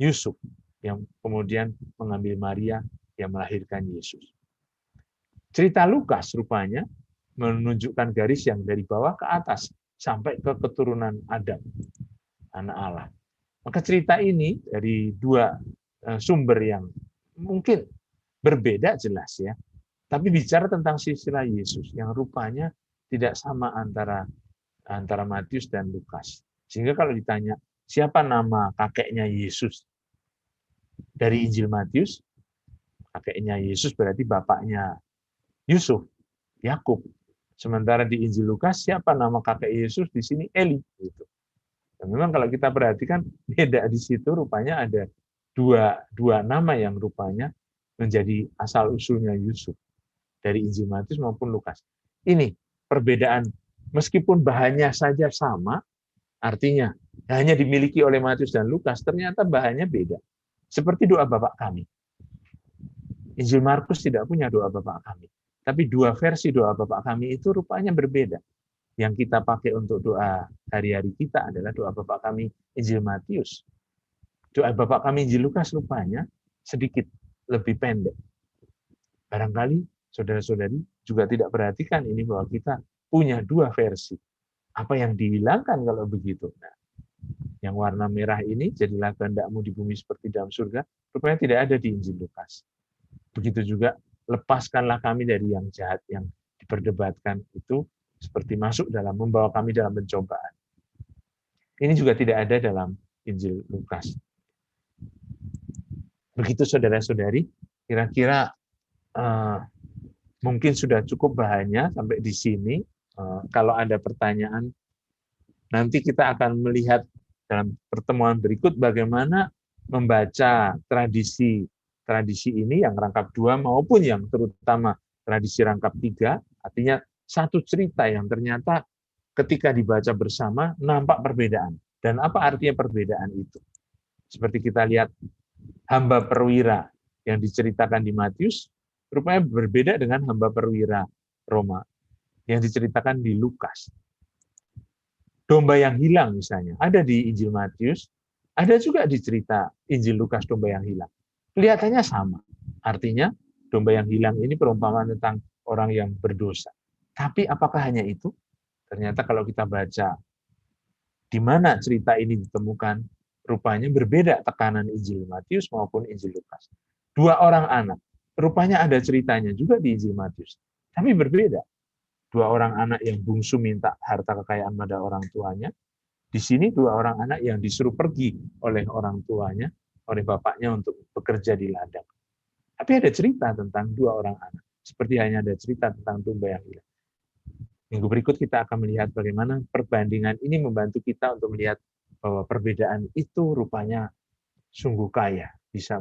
Yusuf yang kemudian mengambil Maria yang melahirkan Yesus. Cerita Lukas rupanya menunjukkan garis yang dari bawah ke atas sampai ke keturunan Adam, anak Allah. Maka cerita ini dari 2 sumber yang mungkin berbeda jelas ya, tapi bicara tentang silsilah Yesus yang rupanya tidak sama antara Matius dan Lukas. Sehingga kalau ditanya siapa nama kakeknya Yesus dari Injil Matius, Kakeknya Yesus berarti bapaknya Yusuf, Yakub. Sementara di Injil Lukas, siapa nama kakek Yesus di sini? Eli. Gitu. Dan memang kalau kita perhatikan, beda di situ rupanya ada dua nama yang rupanya menjadi asal-usulnya Yusuf. Dari Injil Matius maupun Lukas. Ini perbedaan, meskipun bahannya saja sama, artinya hanya dimiliki oleh Matius dan Lukas, ternyata bahannya beda. Seperti doa Bapak kami. Injil Markus tidak punya doa Bapak kami. Tapi dua versi doa Bapak kami itu rupanya berbeda. Yang kita pakai untuk doa hari-hari kita adalah doa Bapak kami Injil Matius. Doa Bapak kami Injil Lukas rupanya sedikit lebih pendek. Barangkali saudara-saudari juga tidak perhatikan ini bahwa kita punya dua versi. Apa yang dihilangkan kalau begitu? Nah, yang warna merah ini, jadilah kehendakmu di bumi seperti dalam surga, rupanya tidak ada di Injil Lukas. Begitu juga, lepaskanlah kami dari yang jahat, yang diperdebatkan itu seperti masuk dalam, membawa kami dalam pencobaan. Ini juga tidak ada dalam Injil Lukas. Begitu saudara-saudari, kira-kira mungkin sudah cukup bahannya sampai di sini. Kalau ada pertanyaan, nanti kita akan melihat dalam pertemuan berikut bagaimana membaca tradisi ini yang rangkap 2 maupun yang terutama tradisi rangkap 3, artinya satu cerita yang ternyata ketika dibaca bersama nampak perbedaan. Dan apa artinya perbedaan itu? Seperti kita lihat hamba perwira yang diceritakan di Matius, rupanya berbeda dengan hamba perwira Roma yang diceritakan di Lukas. Domba yang hilang misalnya, ada di Injil Matius, ada juga di cerita Injil Lukas domba yang hilang. Kelihatannya sama. Artinya, domba yang hilang ini perumpamaan tentang orang yang berdosa. Tapi apakah hanya itu? Ternyata kalau kita baca di mana cerita ini ditemukan, rupanya berbeda tekanan Injil Matius maupun Injil Lukas. 2 orang anak, rupanya ada ceritanya juga di Injil Matius. Tapi berbeda. 2 orang anak yang bungsu minta harta kekayaan pada orang tuanya. Di sini 2 orang anak yang disuruh pergi oleh orang tuanya, oleh bapaknya untuk bekerja di ladang. Tapi ada cerita tentang 2 orang anak. Seperti hanya ada cerita tentang domba yang hilang. Minggu berikut kita akan melihat bagaimana perbandingan ini membantu kita untuk melihat bahwa perbedaan itu rupanya sungguh kaya, bisa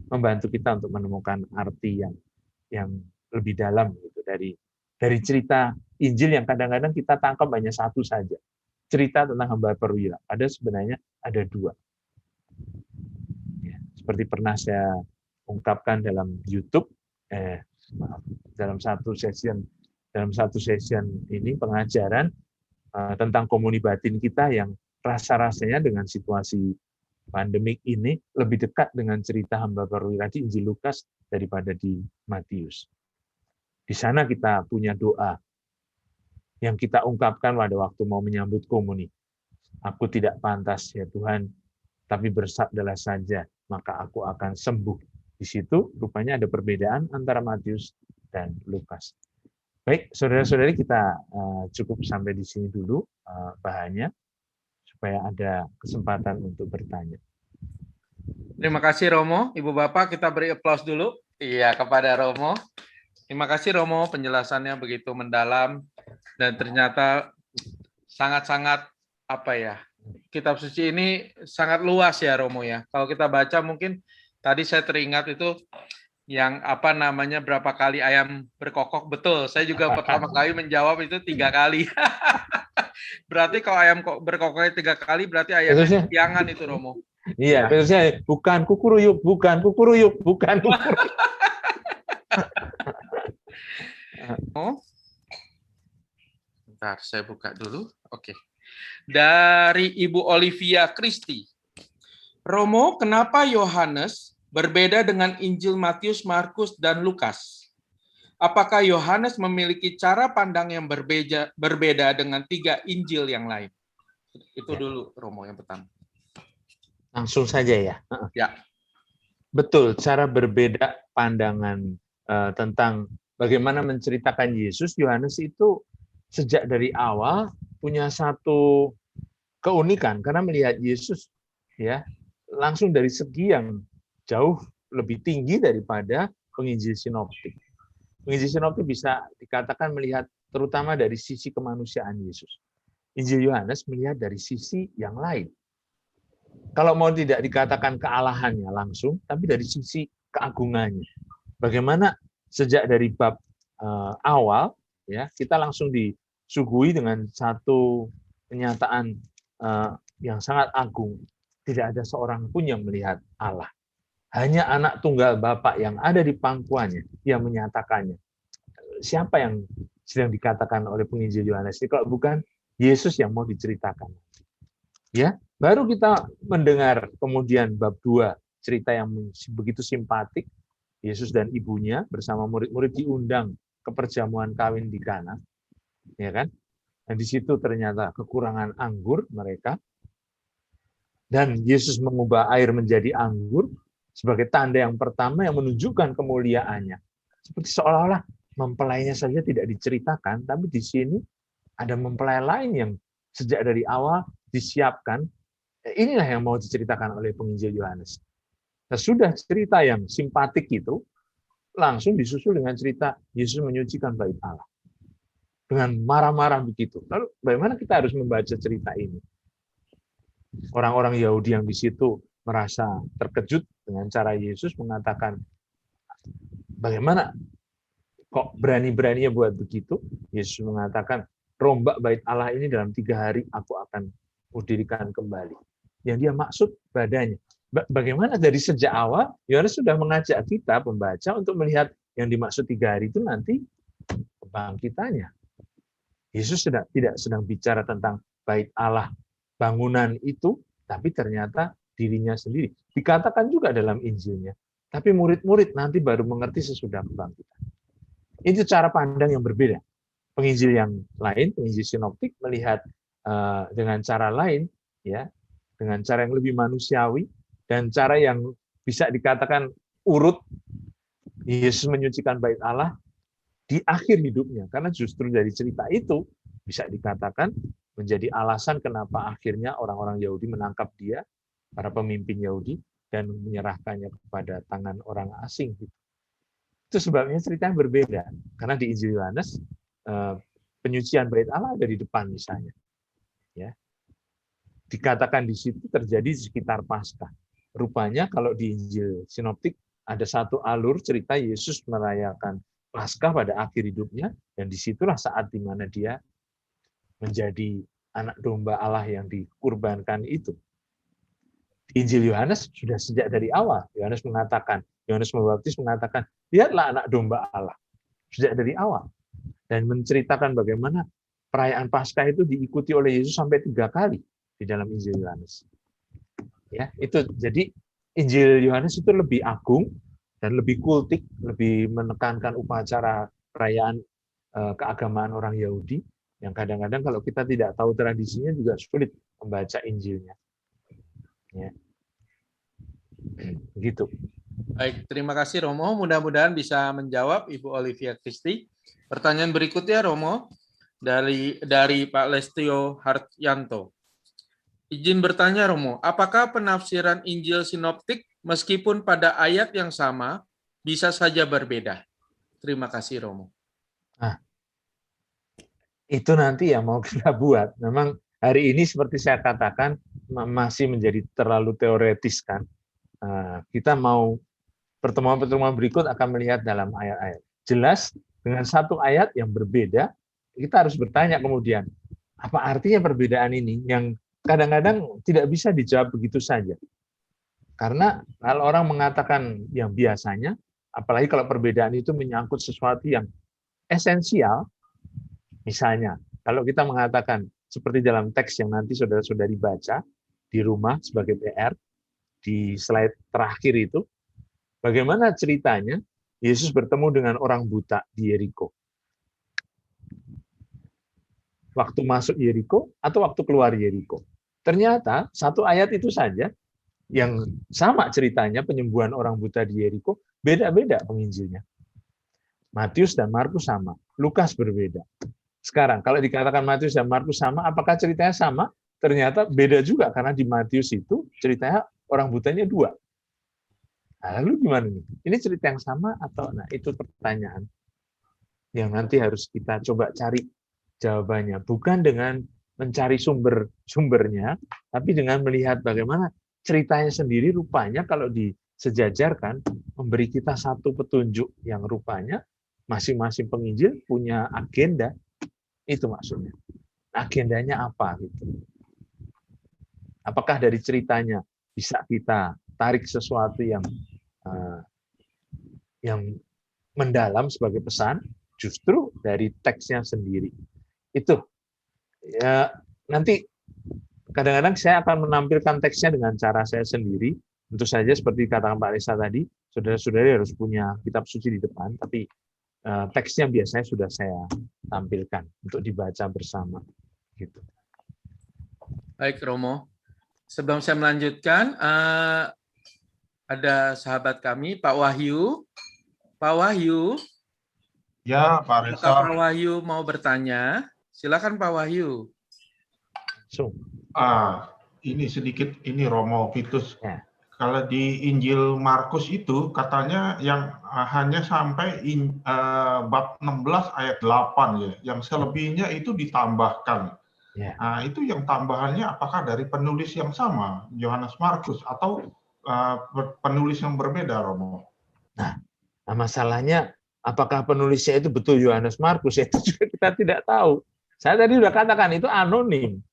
membantu kita untuk menemukan arti yang lebih dalam gitu dari cerita Injil yang kadang-kadang kita tangkap hanya satu saja. Cerita tentang hamba perwira. Sebenarnya ada 2. Seperti pernah saya ungkapkan dalam YouTube, dalam satu session ini pengajaran tentang komuni batin kita yang rasa-rasanya dengan situasi pandemik ini lebih dekat dengan cerita hamba perwira di Injil Lukas daripada di Matius. Di sana kita punya doa yang kita ungkapkan pada waktu mau menyambut komuni. Aku tidak pantas ya Tuhan, tapi bersabdalah saja, maka aku akan sembuh. Di situ rupanya ada perbedaan antara Matius dan Lukas. Baik, saudara-saudari, kita cukup sampai di sini dulu bahannya, supaya ada kesempatan untuk bertanya. Terima kasih Romo, Ibu Bapak, kita beri aplaus dulu. Iya, kepada Romo. Terima kasih Romo, penjelasannya begitu mendalam dan ternyata sangat-sangat kitab suci ini sangat luas ya Romo ya. Kalau kita baca mungkin tadi saya teringat itu yang berapa kali ayam berkokok, betul. Saya juga pertama kali menjawab itu 3 kali. Berarti kalau ayam berkokoknya 3 kali berarti ayamnya siangan itu Romo. Iya, terusnya bukan kukuruyuk, bukan kukuruyuk, bukan kukuruyuk. Bentar, saya buka dulu. Oke. Dari Ibu Olivia Kristi. Romo, kenapa Yohanes berbeda dengan Injil Matius, Markus, dan Lukas? Apakah Yohanes memiliki cara pandang yang berbeda dengan 3 Injil yang lain? Itu dulu, Romo, yang pertama. Langsung saja ya. Ya. Betul, cara berbeda pandangan tentang bagaimana menceritakan Yesus, Yohanes itu sejak dari awal punya satu keunikan karena melihat Yesus ya langsung dari segi yang jauh lebih tinggi daripada penginjil sinoptik. Penginjil sinoptik bisa dikatakan melihat terutama dari sisi kemanusiaan Yesus. Injil Yohanes melihat dari sisi yang lain. Kalau mau tidak dikatakan kealahannya langsung, tapi dari sisi keagungannya. Bagaimana sejak dari bab awal, ya kita langsung disuguhi dengan satu kenyataan yang sangat agung. Tidak ada seorang pun yang melihat Allah. Hanya anak tunggal Bapa yang ada di pangkuannya yang menyatakannya. Siapa yang sedang dikatakan oleh penginjil Yohanes? Kalau bukan Yesus yang mau diceritakan. Ya, baru kita mendengar kemudian bab 2 cerita yang begitu simpatik. Yesus dan ibunya bersama murid-murid diundang ke perjamuan kawin di Kana. Ya kan? Dan di situ ternyata kekurangan anggur mereka. Dan Yesus mengubah air menjadi anggur sebagai tanda yang pertama yang menunjukkan kemuliaannya. Seperti seolah-olah mempelainya saja tidak diceritakan, tapi di sini ada mempelai lain yang sejak dari awal disiapkan. Inilah yang mau diceritakan oleh penginjil Yohanes. Nah, sudah cerita yang simpatik itu, langsung disusul dengan cerita Yesus menyucikan bait Allah. Dengan marah-marah begitu. Lalu bagaimana kita harus membaca cerita ini? Orang-orang Yahudi yang di situ merasa terkejut dengan cara Yesus mengatakan, bagaimana kok berani-beraninya buat begitu? Yesus mengatakan, rombak bait Allah ini dalam 3 hari aku akan dirikan kembali. Yang dia maksud badannya. Bagaimana dari sejak awal, Yohanes sudah mengajak kita pembaca untuk melihat yang dimaksud 3 hari itu nanti kebangkitannya. Yesus tidak sedang bicara tentang bait Allah, bangunan itu, tapi ternyata dirinya sendiri. Dikatakan juga dalam Injilnya. Tapi murid-murid nanti baru mengerti sesudah kebangkitan. Itu cara pandang yang berbeda. Penginjil yang lain, penginjil sinoptik melihat dengan cara lain, ya, dengan cara yang lebih manusiawi dan cara yang bisa dikatakan urut. Yesus menyucikan bait Allah di akhir hidupnya, karena justru dari cerita itu bisa dikatakan menjadi alasan kenapa akhirnya orang-orang Yahudi menangkap dia, para pemimpin Yahudi, dan menyerahkannya kepada tangan orang asing. Itu sebabnya ceritanya berbeda, karena di Injil Yohanes penyucian bait Allah ada di depan misalnya. Ya. Dikatakan di situ terjadi di sekitar Paskah. Rupanya kalau di Injil Sinoptik ada satu alur cerita Yesus merayakan Paskah pada akhir hidupnya, dan disitulah saat di mana dia menjadi anak domba Allah yang dikurbankan itu. Injil Yohanes sudah sejak dari awal. Yohanes Pembaptis mengatakan, lihatlah anak domba Allah. Sejak dari awal. Dan menceritakan bagaimana perayaan Paskah itu diikuti oleh Yesus sampai 3 kali di dalam Injil Yohanes. Ya, itu jadi Injil Yohanes itu lebih agung dan lebih kultik, lebih menekankan upacara perayaan keagamaan orang Yahudi, yang kadang-kadang kalau kita tidak tahu tradisinya juga sulit membaca Injilnya. Ya. Begitu. Baik, terima kasih Romo. Mudah-mudahan bisa menjawab Ibu Olivia Christy. Pertanyaan berikutnya Romo dari Pak Lestio Hartyanto. Izin bertanya Romo, apakah penafsiran Injil Sinoptik meskipun pada ayat yang sama bisa saja berbeda? Terima kasih Romo. Nah, itu nanti yang mau kita buat. Memang hari ini seperti saya katakan masih menjadi terlalu teoretis kan. Kita mau pertemuan-pertemuan berikut akan melihat dalam ayat-ayat. Jelas dengan satu ayat yang berbeda, kita harus bertanya kemudian, apa artinya perbedaan ini yang kadang-kadang tidak bisa dijawab begitu saja. Karena kalau orang mengatakan yang biasanya, apalagi kalau perbedaan itu menyangkut sesuatu yang esensial, misalnya, kalau kita mengatakan seperti dalam teks yang nanti saudara-saudari baca di rumah sebagai PR, di slide terakhir itu, bagaimana ceritanya Yesus bertemu dengan orang buta di Yeriko. Waktu masuk Yeriko atau waktu keluar Yeriko. Ternyata satu ayat itu saja yang sama ceritanya penyembuhan orang buta di Yeriko, beda-beda penginjilnya. Matius dan Markus sama, Lukas berbeda. Sekarang kalau dikatakan Matius dan Markus sama, apakah ceritanya sama? Ternyata beda juga, karena di Matius itu ceritanya orang butanya 2. Nah, lalu gimana nih? Ini cerita yang sama atau nah itu pertanyaan yang nanti harus kita coba cari jawabannya. Bukan dengan mencari sumbernya, tapi dengan melihat bagaimana ceritanya sendiri rupanya kalau disejajarkan memberi kita satu petunjuk yang rupanya masing-masing penginjil punya agenda. Itu maksudnya. Agendanya apa gitu. Apakah dari ceritanya bisa kita tarik sesuatu yang mendalam sebagai pesan, justru dari teksnya sendiri. Itu ya, nanti kadang-kadang saya akan menampilkan teksnya dengan cara saya sendiri. Tentu saja seperti katakan Pak Risa tadi, saudara-saudari harus punya kitab suci di depan, tapi teksnya biasanya sudah saya tampilkan untuk dibaca bersama. Gitu. Baik, Romo. Sebelum saya melanjutkan, ada sahabat kami, Pak Wahyu. Pak Wahyu. Ya, Pak Risa. Pak Wahyu mau bertanya? Silakan Pak Wahyu. So. Ini sedikit ini Romo Vitus. Ya. Kalau di Injil Markus itu katanya yang hanya sampai bab 16 ayat 8 ya. Yang selebihnya itu ditambahkan. Ya. Itu yang tambahannya apakah dari penulis yang sama, Yohanes Markus, atau penulis yang berbeda, Romo? Nah, masalahnya apakah penulisnya itu betul Yohanes Markus? Itu juga kita tidak tahu. Saya tadi sudah katakan itu anonim.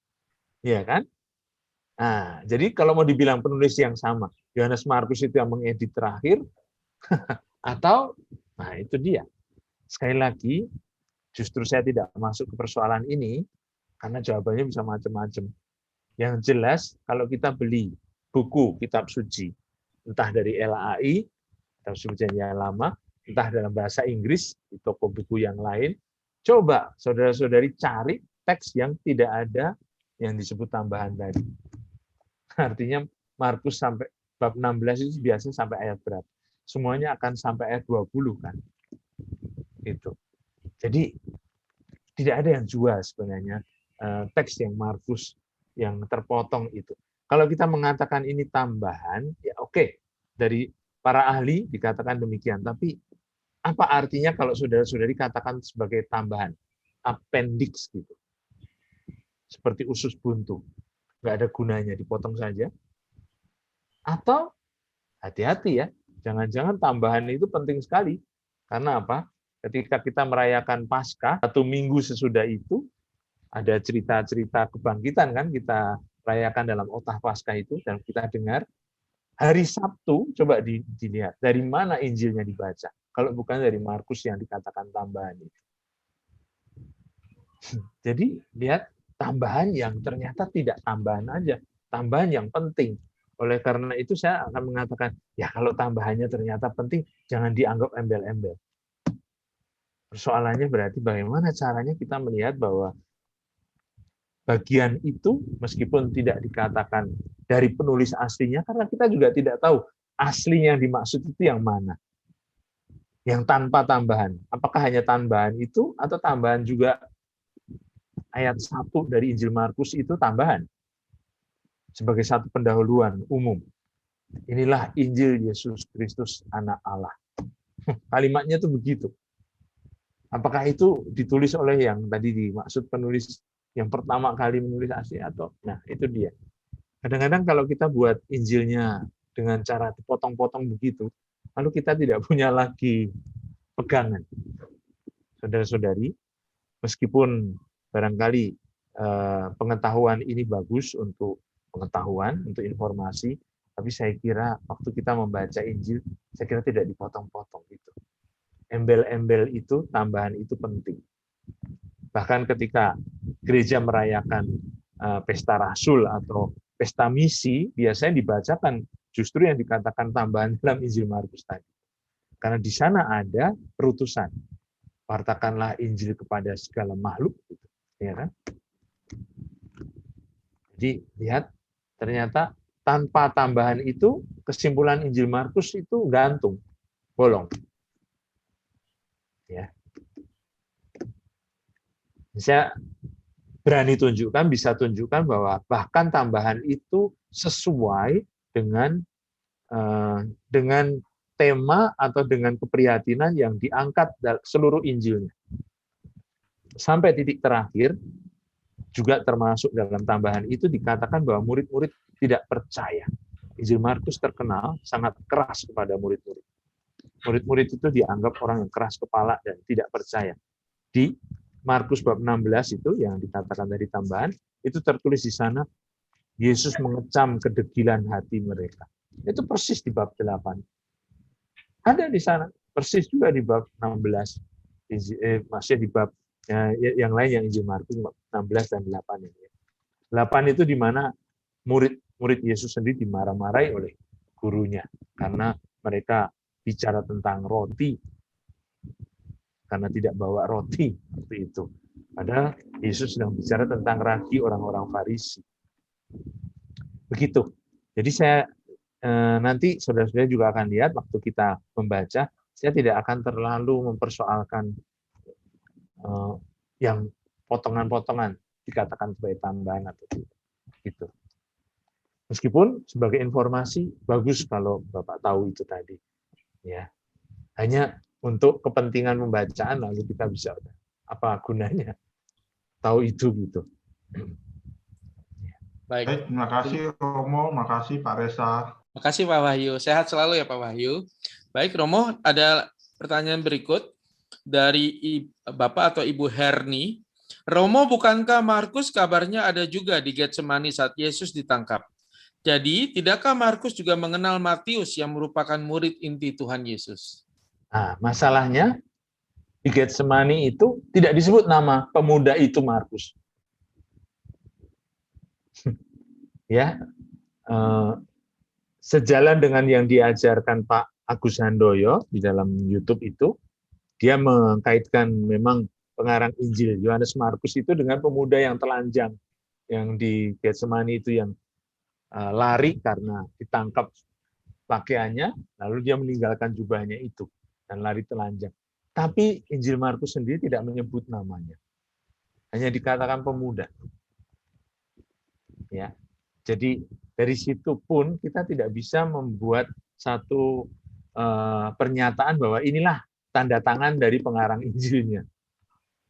Ya kan? Nah, jadi kalau mau dibilang penulis yang sama, Yohanes Markus itu yang mengedit terakhir, atau, nah itu dia. Sekali lagi, justru saya tidak masuk ke persoalan ini, karena jawabannya bisa macam-macam. Yang jelas, kalau kita beli buku kitab suci, entah dari LAI, kitab suci Perjanjian Lama, entah dalam bahasa Inggris, di toko buku yang lain, coba saudara-saudari cari teks yang tidak ada yang disebut tambahan tadi. Artinya Markus sampai bab 16 itu biasanya sampai ayat berapa? Semuanya akan sampai ayat 20 kan. Gitu. Jadi tidak ada yang jual sebenarnya teks yang Markus yang terpotong itu. Kalau kita mengatakan ini tambahan, ya oke. Dari para ahli dikatakan demikian, tapi apa artinya kalau saudara-saudari katakan sebagai tambahan? Appendix gitu. Seperti usus buntu. Nggak ada gunanya, dipotong saja. Atau hati-hati ya, jangan-jangan tambahan itu penting sekali. Karena apa? Ketika kita merayakan Paskah, 1 minggu sesudah itu, ada cerita-cerita kebangkitan kan kita rayakan dalam Otah Paskah itu, dan kita dengar, hari Sabtu, coba dilihat, dari mana Injilnya dibaca. Kalau bukan dari Markus yang dikatakan tambahan itu. Jadi, lihat, tambahan yang ternyata tidak tambahan aja, tambahan yang penting. Oleh karena itu saya akan mengatakan, ya kalau tambahannya ternyata penting, jangan dianggap embel-embel. Persoalannya berarti bagaimana caranya kita melihat bahwa bagian itu meskipun tidak dikatakan dari penulis aslinya, karena kita juga tidak tahu aslinya yang dimaksud itu yang mana. Yang tanpa tambahan. Apakah hanya tambahan itu atau tambahan juga ayat 1 dari Injil Markus itu tambahan sebagai satu pendahuluan umum. Inilah Injil Yesus Kristus Anak Allah. Kalimatnya itu begitu. Apakah itu ditulis oleh yang tadi dimaksud penulis yang pertama kali menulis asli atau nah itu dia. Kadang-kadang kalau kita buat Injilnya dengan cara dipotong-potong begitu, lalu kita tidak punya lagi pegangan. Saudara-saudari, meskipun barangkali pengetahuan ini bagus untuk pengetahuan, untuk informasi, tapi saya kira waktu kita membaca Injil, saya kira tidak dipotong-potong itu. Embel-embel itu, tambahan itu penting. Bahkan ketika gereja merayakan pesta rasul atau pesta misi, biasanya dibacakan justru yang dikatakan tambahan dalam Injil Markus tadi. Karena di sana ada perutusan. Wartakanlah Injil kepada segala makhluk. Ya kan? Jadi lihat, ternyata tanpa tambahan itu, kesimpulan Injil Markus itu gantung, bolong. Ya. Saya berani tunjukkan, bisa tunjukkan bahwa bahkan tambahan itu sesuai dengan dengan tema atau dengan keprihatinan yang diangkat dalam seluruh Injilnya. Sampai titik terakhir, juga termasuk dalam tambahan itu dikatakan bahwa murid-murid tidak percaya. Injil Markus terkenal sangat keras kepada murid-murid. Murid-murid itu dianggap orang yang keras kepala dan tidak percaya. Di Markus bab 16 itu yang dikatakan tadi tambahan, itu tertulis di sana, Yesus mengecam kedegilan hati mereka. Itu persis di bab 8. Ada di sana, persis juga di bab 16. Masih di bab yang lain yang Injil Markus 16 dan 8 ini. 8 itu di mana murid Yesus sendiri dimarah-marahi oleh gurunya karena mereka bicara tentang roti karena tidak bawa roti seperti itu. Padahal Yesus sedang bicara tentang ragi orang-orang Farisi. Begitu. Jadi saya nanti saudara-saudara juga akan lihat waktu kita membaca, saya tidak akan terlalu mempersoalkan yang potongan-potongan dikatakan sebagai tambahan atau tidak. Gitu. Meskipun sebagai informasi bagus kalau Bapak tahu itu tadi. Ya. Hanya untuk kepentingan pembacaan lalu kita bisa apa gunanya tahu itu gitu. Baik, terima kasih Romo, terima kasih Pak Reza. Terima kasih Pak Wahyu. Sehat selalu ya Pak Wahyu. Baik Romo, ada pertanyaan berikut dari Bapak atau Ibu Herni. Romo, bukankah Markus kabarnya ada juga di Getsemani saat Yesus ditangkap? Jadi, tidakkah Markus juga mengenal Matius yang merupakan murid inti Tuhan Yesus? Nah, masalahnya di Getsemani itu tidak disebut nama pemuda itu Markus. Ya, sejalan dengan yang diajarkan Pak Agus Handoyo di dalam YouTube itu, dia mengkaitkan memang pengarang Injil Yohanes Markus itu dengan pemuda yang telanjang yang di Getsemani itu yang lari karena ditangkap pakaiannya, lalu dia meninggalkan jubahnya itu dan lari telanjang. Tapi Injil Markus sendiri tidak menyebut namanya, hanya dikatakan pemuda. Ya, jadi dari situ pun kita tidak bisa membuat satu pernyataan bahwa inilah tanda tangan dari pengarang Injilnya.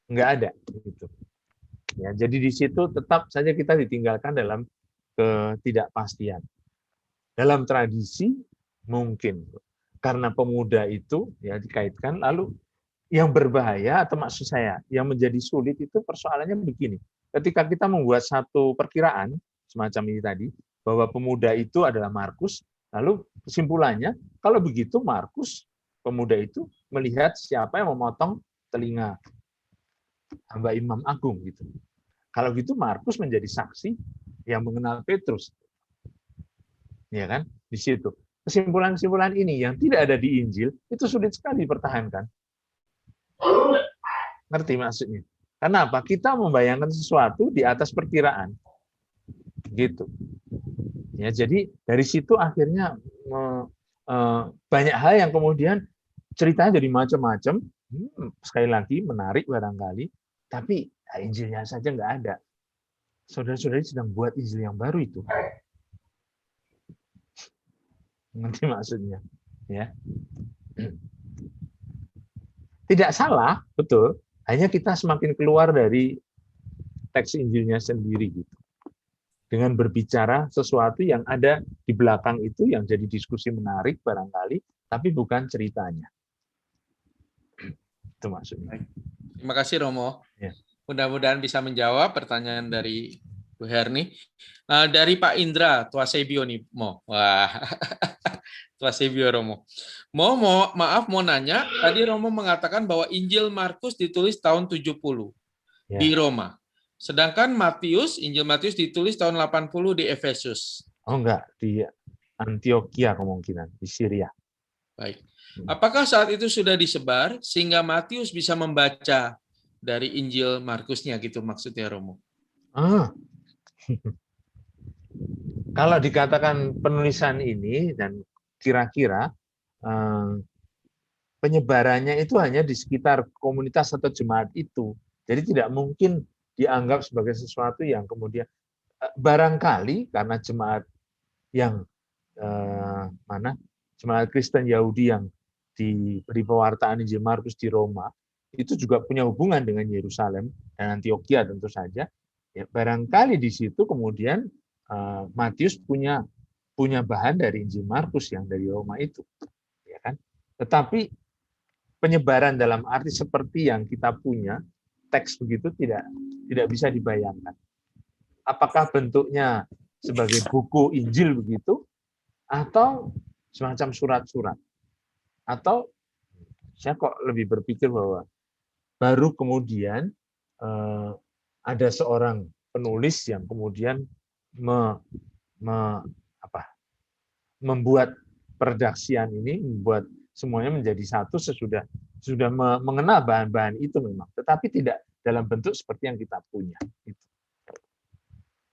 Enggak ada gitu. Ya, jadi di situ tetap saja kita ditinggalkan dalam ketidakpastian. Dalam tradisi mungkin karena pemuda itu ya dikaitkan, lalu yang berbahaya atau maksud saya yang menjadi sulit itu persoalannya begini. Ketika kita membuat satu perkiraan semacam ini tadi bahwa pemuda itu adalah Markus, lalu kesimpulannya kalau begitu Markus pemuda itu melihat siapa yang memotong telinga hamba Imam Agung gitu. Kalau gitu Markus menjadi saksi yang mengenal Petrus. Ya kan? Di situ. Kesimpulan-kesimpulan ini yang tidak ada di Injil itu sulit sekali dipertahankan. Ngerti maksudnya? Karena apa? Kita membayangkan sesuatu di atas perkiraan. Gitu. Ya, jadi dari situ akhirnya banyak hal yang kemudian ceritanya jadi macam-macam. Sekali lagi menarik barangkali, tapi Injilnya saja nggak ada. Saudara-saudari sedang buat Injil yang baru itu. Ngerti maksudnya? Ya. Tidak salah, betul. Hanya kita semakin keluar dari teks Injilnya sendiri gitu. Dengan berbicara sesuatu yang ada di belakang itu yang jadi diskusi menarik barangkali, tapi bukan ceritanya. Itu maksudnya. Terima kasih Romo. Ya. Mudah-mudahan bisa menjawab pertanyaan dari Bu Herni. Dari Pak Indra, Tuasebio nih, Mo. Wah, Tuasebio Romo. Maaf mau nanya, tadi Romo mengatakan bahwa Injil Markus ditulis tahun 70 Ya. di Roma. Sedangkan Injil Matius ditulis tahun 80 di Efesus. Oh enggak, di Antioquia kemungkinan, di Syria. Baik. Apakah saat itu sudah disebar sehingga Matius bisa membaca dari Injil Markusnya gitu maksudnya Romo? Kalau dikatakan penulisan ini dan kira-kira penyebarannya itu hanya di sekitar komunitas atau jemaat itu. Jadi tidak mungkin dianggap sebagai sesuatu yang kemudian barangkali karena jemaat yang Jemaat Kristen Yahudi yang diberi pewartaan Injil Markus di Roma, itu juga punya hubungan dengan Yerusalem dan Antioquia tentu saja. Ya, barangkali di situ kemudian Matius punya bahan dari Injil Markus yang dari Roma itu, ya kan? Tetapi penyebaran dalam arti seperti yang kita punya teks begitu tidak bisa dibayangkan. Apakah bentuknya sebagai buku Injil begitu, atau semacam surat-surat, atau saya kok lebih berpikir bahwa baru kemudian ada seorang penulis yang kemudian membuat peredaksian ini, membuat semuanya menjadi satu sesudah mengenal bahan-bahan itu memang, tetapi tidak dalam bentuk seperti yang kita punya.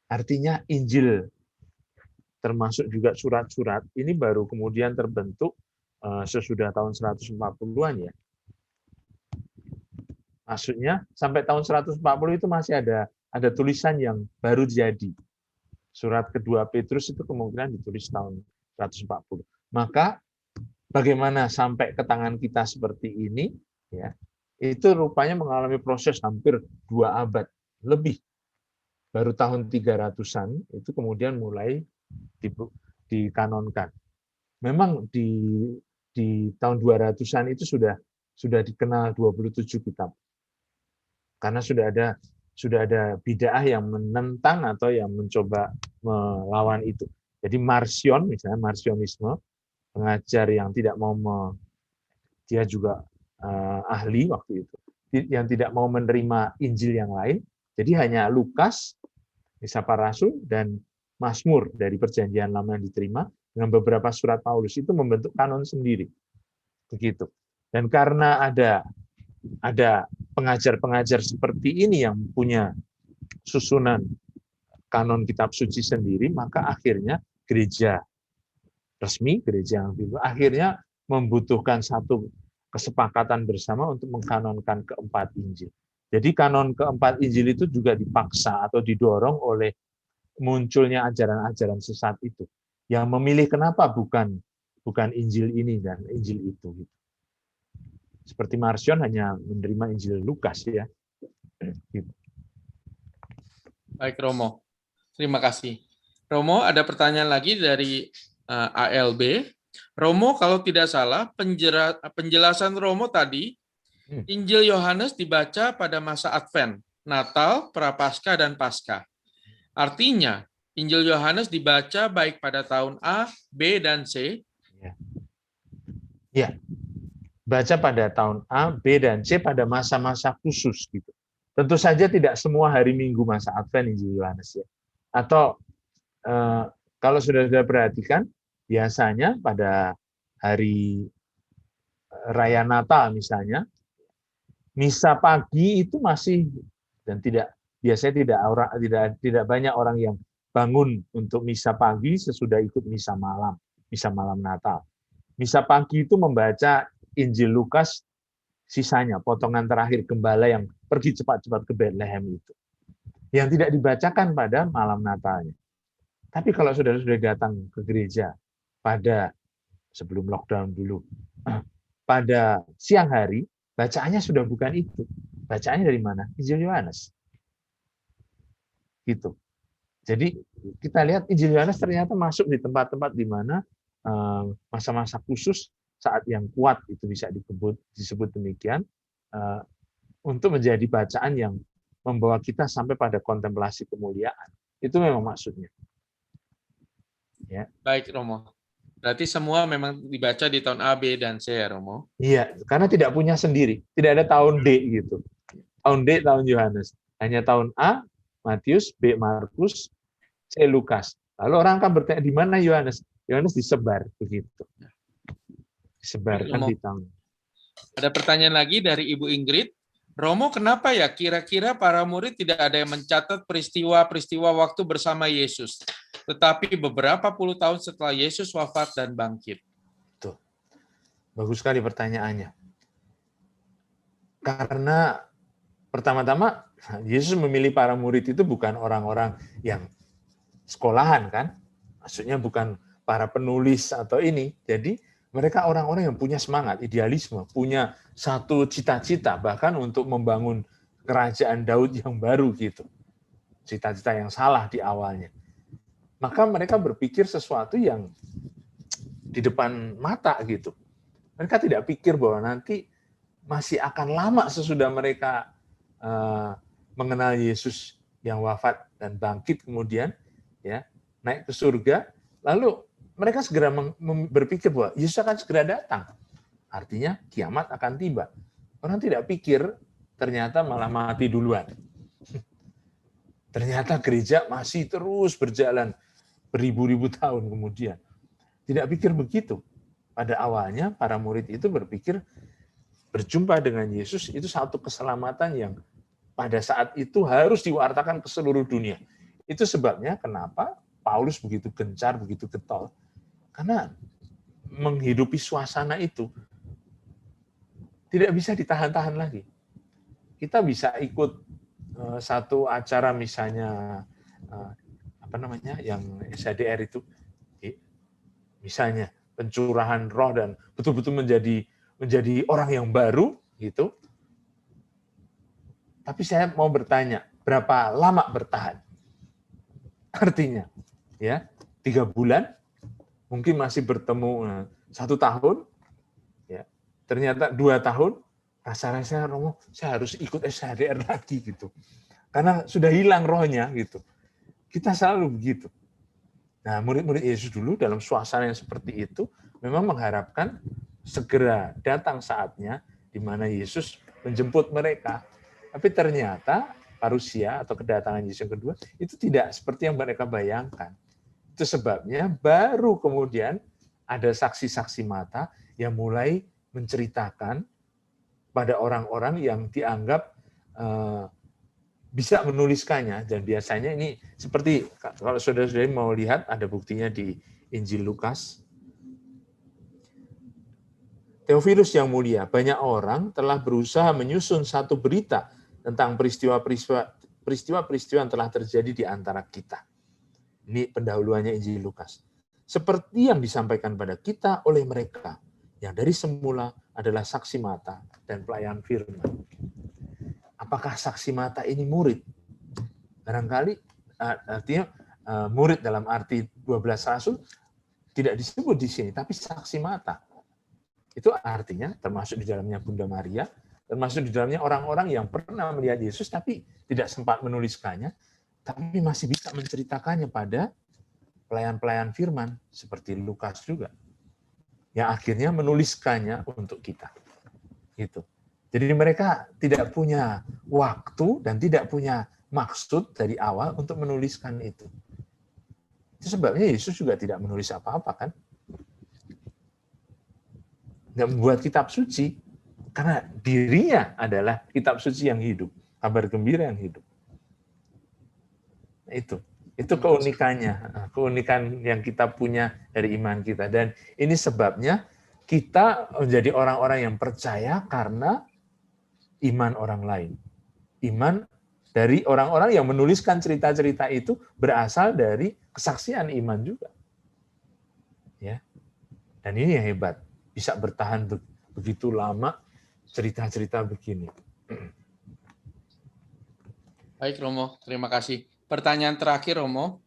Artinya Injil termasuk juga surat-surat ini baru kemudian terbentuk sesudah tahun 140-an ya. Maksudnya sampai tahun 140 itu masih ada tulisan yang baru jadi. Surat kedua Petrus itu kemungkinan ditulis tahun 140. Maka bagaimana sampai ke tangan kita seperti ini ya. Itu rupanya mengalami proses hampir 2 abad lebih. Baru tahun 300-an itu kemudian mulai dikanonkan. Memang di tahun 200-an itu sudah dikenal 27 kitab. Karena sudah ada bid'ah yang menentang atau yang mencoba melawan itu. Jadi Marcion, misalnya Marcionisme, pengajar yang tidak mau dia juga ahli waktu itu, yang tidak mau menerima Injil yang lain. Jadi hanya Lukas, Kisah Para Rasul, dan Mazmur dari Perjanjian Lama yang diterima dengan beberapa surat Paulus itu membentuk kanon sendiri. Begitu. Dan karena ada pengajar-pengajar seperti ini yang punya susunan kanon kitab suci sendiri, maka akhirnya gereja resmi, gereja yang dulu, akhirnya membutuhkan satu kesepakatan bersama untuk mengkanonkan keempat Injil. Jadi kanon keempat Injil itu juga dipaksa atau didorong oleh munculnya ajaran-ajaran sesat itu. Yang memilih kenapa bukan Injil ini dan Injil itu. Seperti Marcion hanya menerima Injil Lukas ya. Baik Romo, terima kasih. Romo, ada pertanyaan lagi dari ALB. Romo, kalau tidak salah, penjelasan Romo tadi, Injil Yohanes dibaca pada masa Advent, Natal, Prapaskah, dan Paskah. Artinya, Injil Yohanes dibaca baik pada tahun A, B, dan C. Ya, baca pada tahun A, B, dan C pada masa-masa khusus gitu. Tentu saja tidak semua hari Minggu masa Advent Injil Yohanes ya. Atau kalau sudah perhatikan, biasanya pada hari Raya Natal misalnya, misa pagi itu masih dan biasanya tidak banyak orang yang bangun untuk misa pagi sesudah ikut misa malam Natal. Misa pagi itu membaca Injil Lukas sisanya, potongan terakhir gembala yang pergi cepat-cepat ke Bethlehem itu. Yang tidak dibacakan pada malam Natalnya. Tapi kalau saudara sudah datang ke gereja pada sebelum lockdown dulu, pada siang hari, bacaannya sudah bukan itu. Bacaannya dari mana? Injil Yohanes. Gitu. Jadi kita lihat Injil Yohanes ternyata masuk di tempat-tempat di mana masa-masa khusus saat yang kuat itu bisa disebut demikian untuk menjadi bacaan yang membawa kita sampai pada kontemplasi kemuliaan. Itu memang maksudnya. Ya. Baik Romo. Berarti semua memang dibaca di tahun A, B, dan C ya Romo? Iya, karena tidak punya sendiri. Tidak ada tahun D gitu. Tahun D, tahun Yohanes. Hanya tahun A, Matius, B, Markus, C, Lukas. Lalu orang akan bertanya, di mana Yohanes? Yohanes disebar begitu. Disebarkan di tahun. Ada pertanyaan lagi dari Ibu Ingrid. Romo, kenapa ya kira-kira para murid tidak ada yang mencatat peristiwa-peristiwa waktu bersama Yesus, tetapi beberapa puluh tahun setelah Yesus wafat dan bangkit? Tuh. Bagus sekali pertanyaannya. Karena pertama-tama Yesus memilih para murid itu bukan orang-orang yang sekolahan kan? Maksudnya bukan para penulis atau ini. Jadi mereka orang-orang yang punya semangat, idealisme, punya satu cita-cita bahkan untuk membangun kerajaan Daud yang baru gitu. Cita-cita yang salah di awalnya. Maka mereka berpikir sesuatu yang di depan mata gitu. Mereka tidak pikir bahwa nanti masih akan lama sesudah mereka mengenal Yesus yang wafat dan bangkit kemudian, ya, naik ke surga, lalu mereka segera berpikir bahwa Yesus akan segera datang. Artinya kiamat akan tiba. Orang tidak pikir, ternyata malah mati duluan. Ternyata gereja masih terus berjalan beribu-ribu tahun kemudian. Tidak pikir begitu. Pada awalnya para murid itu berpikir berjumpa dengan Yesus itu satu keselamatan yang pada saat itu harus diwartakan ke seluruh dunia. Itu sebabnya kenapa Paulus begitu gencar, begitu getol. Karena menghidupi suasana itu tidak bisa ditahan-tahan lagi. Kita bisa ikut satu acara misalnya yang SADR itu, misalnya pencurahan roh dan betul-betul menjadi orang yang baru gitu. Tapi saya mau bertanya, berapa lama bertahan? Artinya, ya 3 bulan, mungkin masih bertemu 1 tahun, ya ternyata 2 tahun, rasa-rasanya Romo, saya harus ikut SHDR lagi gitu, karena sudah hilang rohnya gitu. Kita selalu begitu. Nah, murid-murid Yesus dulu dalam suasana yang seperti itu, memang mengharapkan segera datang saatnya di mana Yesus menjemput mereka. Tapi ternyata parusia atau kedatangan Yesus yang kedua itu tidak seperti yang mereka bayangkan. Itu sebabnya baru kemudian ada saksi-saksi mata yang mulai menceritakan pada orang-orang yang dianggap bisa menuliskannya. Dan biasanya ini seperti, kalau saudara-saudara mau lihat, ada buktinya di Injil Lukas. Theophilus yang mulia, banyak orang telah berusaha menyusun satu berita tentang peristiwa-peristiwa yang telah terjadi di antara kita. Ini pendahuluannya Injil Lukas. Seperti yang disampaikan pada kita oleh mereka, yang dari semula adalah saksi mata dan pelayan firman. Apakah saksi mata ini murid? Barangkali artinya murid dalam arti 12 rasul tidak disebut di sini, tapi saksi mata. Itu artinya termasuk di dalamnya Bunda Maria, termasuk di dalamnya orang-orang yang pernah melihat Yesus tapi tidak sempat menuliskannya, tapi masih bisa menceritakannya pada pelayan-pelayan firman, seperti Lukas juga, yang akhirnya menuliskannya untuk kita. Gitu. Jadi mereka tidak punya waktu dan tidak punya maksud dari awal untuk menuliskan itu. Itu sebabnya Yesus juga tidak menulis apa-apa kan. Nggak membuat kitab suci, karena dirinya adalah kitab suci yang hidup, kabar gembira yang hidup. Nah, itu keunikannya, keunikan yang kita punya dari iman kita. Dan ini sebabnya kita menjadi orang-orang yang percaya karena iman orang lain. Iman dari orang-orang yang menuliskan cerita-cerita itu berasal dari kesaksian iman juga. Ya. Dan ini yang hebat, bisa bertahan begitu lama cerita-cerita begini. Baik Romo, terima kasih. Pertanyaan terakhir Romo.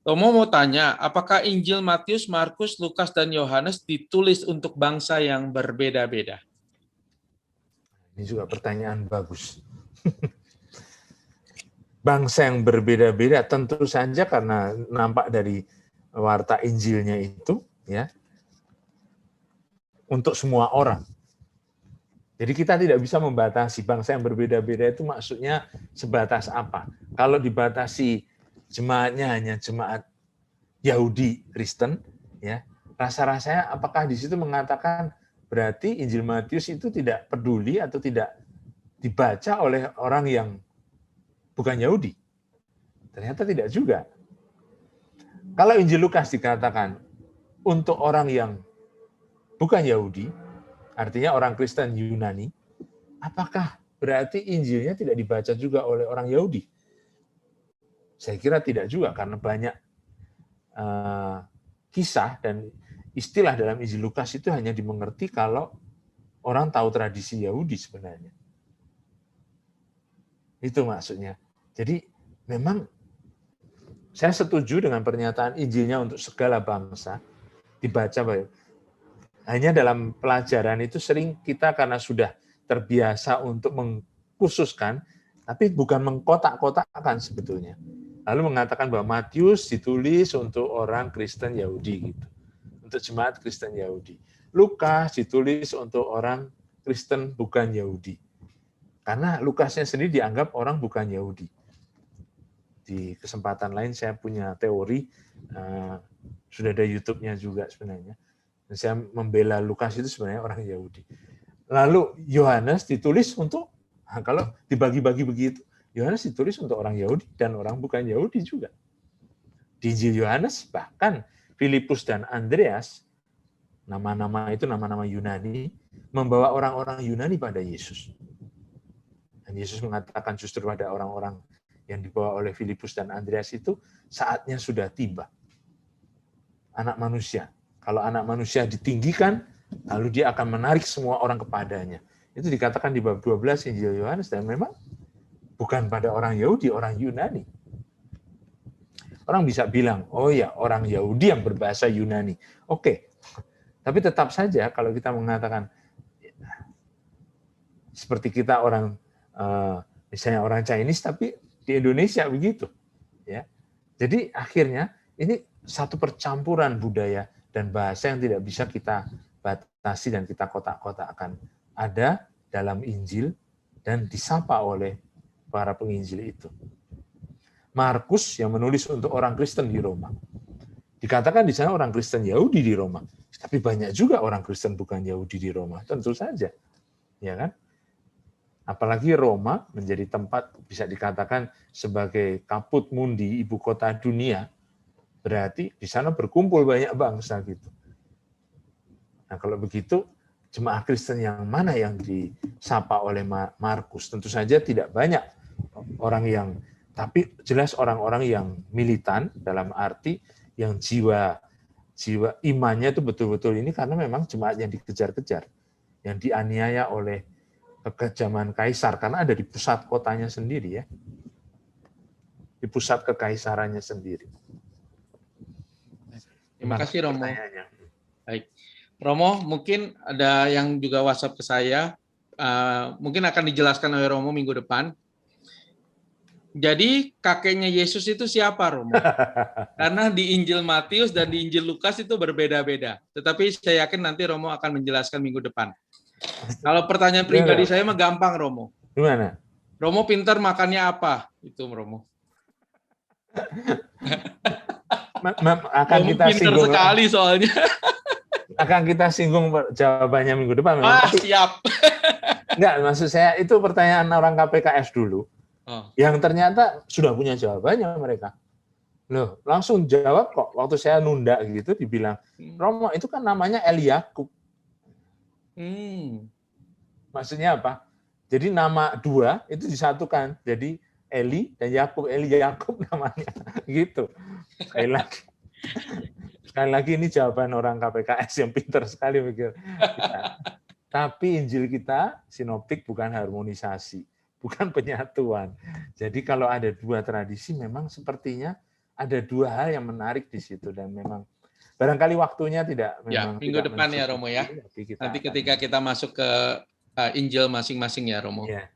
Romo mau tanya, apakah Injil Matius, Markus, Lukas, dan Yohanes ditulis untuk bangsa yang berbeda-beda? Ini juga pertanyaan bagus. Bangsa yang berbeda-beda tentu saja karena nampak dari warta Injilnya itu, ya, untuk semua orang. Jadi kita tidak bisa membatasi bangsa yang berbeda-beda itu maksudnya sebatas apa. Kalau dibatasi jemaatnya hanya jemaat Yahudi Kristen, ya, rasa-rasanya apakah di situ mengatakan berarti Injil Matius itu tidak peduli atau tidak dibaca oleh orang yang bukan Yahudi? Ternyata tidak juga. Kalau Injil Lukas dikatakan untuk orang yang bukan Yahudi, artinya orang Kristen Yunani, apakah berarti Injilnya tidak dibaca juga oleh orang Yahudi? Saya kira tidak juga, karena banyak kisah dan istilah dalam Injil Lukas itu hanya dimengerti kalau orang tahu tradisi Yahudi sebenarnya. Itu maksudnya. Jadi memang saya setuju dengan pernyataan Injilnya untuk segala bangsa dibaca baik. Hanya dalam pelajaran itu sering kita karena sudah terbiasa untuk mengkhususkan, tapi bukan mengkotak-kotakkan sebetulnya. Lalu mengatakan bahwa Matius ditulis untuk orang Kristen Yahudi gitu. Untuk jemaat Kristen Yahudi. Lukas ditulis untuk orang Kristen bukan Yahudi. Karena Lukasnya sendiri dianggap orang bukan Yahudi. Di kesempatan lain saya punya teori, sudah ada YouTube-nya juga sebenarnya. Dan saya membela Lukas itu sebenarnya orang Yahudi. Lalu Yohanes ditulis untuk, kalau dibagi-bagi begitu, Yohanes ditulis untuk orang Yahudi dan orang bukan Yahudi juga. Di Injil Yohanes bahkan Filipus dan Andreas, nama-nama itu nama-nama Yunani, membawa orang-orang Yunani pada Yesus. Dan Yesus mengatakan justru pada orang-orang yang dibawa oleh Filipus dan Andreas itu saatnya sudah tiba. Anak manusia. Kalau anak manusia ditinggikan, lalu dia akan menarik semua orang kepadanya. Itu dikatakan di bab 12 Injil Yohanes, dan memang bukan pada orang Yahudi, orang Yunani. Orang bisa bilang, oh ya, orang Yahudi yang berbahasa Yunani. Oke. Tapi tetap saja kalau kita mengatakan, seperti kita orang, misalnya orang Chinese, tapi di Indonesia begitu. Ya. Jadi akhirnya ini satu percampuran budaya dan bahasa yang tidak bisa kita batasi dan kita kotak-kotakkan. Ada dalam Injil dan disapa oleh para penginjil itu. Markus yang menulis untuk orang Kristen di Roma. Dikatakan di sana orang Kristen Yahudi di Roma. Tapi banyak juga orang Kristen bukan Yahudi di Roma. Tentu saja. Ya kan? Apalagi Roma menjadi tempat bisa dikatakan sebagai caput mundi, ibu kota dunia, berarti di sana berkumpul banyak bangsa gitu. Nah kalau begitu, jemaat Kristen yang mana yang disapa oleh Markus? Tentu saja tidak banyak orang yang, tapi jelas orang-orang yang militan dalam arti yang jiwa imannya itu betul-betul ini karena memang jemaat yang dikejar-kejar, yang dianiaya oleh kekejaman kaisar karena ada di pusat kotanya sendiri ya, di pusat kekaisarannya sendiri. Terima kasih Romo. Baik, Romo, mungkin ada yang juga WhatsApp ke saya, mungkin akan dijelaskan oleh Romo minggu depan. Jadi kakeknya Yesus itu siapa, Romo? Karena di Injil Matius dan di Injil Lukas itu berbeda-beda. Tetapi saya yakin nanti Romo akan menjelaskan minggu depan. Kalau pertanyaan pribadi saya mah gampang, Romo. Gimana? Romo pintar makannya apa? Itu Romo. Akan Romo kita pintar singgung sekali soalnya. Akan kita singgung jawabannya minggu depan. Siap. Enggak, maksud saya itu pertanyaan orang KPKS dulu. Oh. Yang ternyata sudah punya jawabannya mereka. Loh, langsung jawab kok. Waktu saya nunda gitu dibilang, Romo itu kan namanya Eliakub. Maksudnya apa? Jadi nama dua itu disatukan. Jadi Eli dan Yakub, Eli Yakub namanya. Gitu. Sekali lagi ini jawaban orang KPKS yang pintar sekali mikir. Tapi Injil kita sinoptik bukan harmonisasi, bukan penyatuan. Jadi kalau ada dua tradisi memang sepertinya ada dua hal yang menarik di situ dan memang barangkali waktunya tidak memang minggu depan ya Romo ya. Nanti ketika kita masuk ke Injil masing-masing ya Romo. Ya.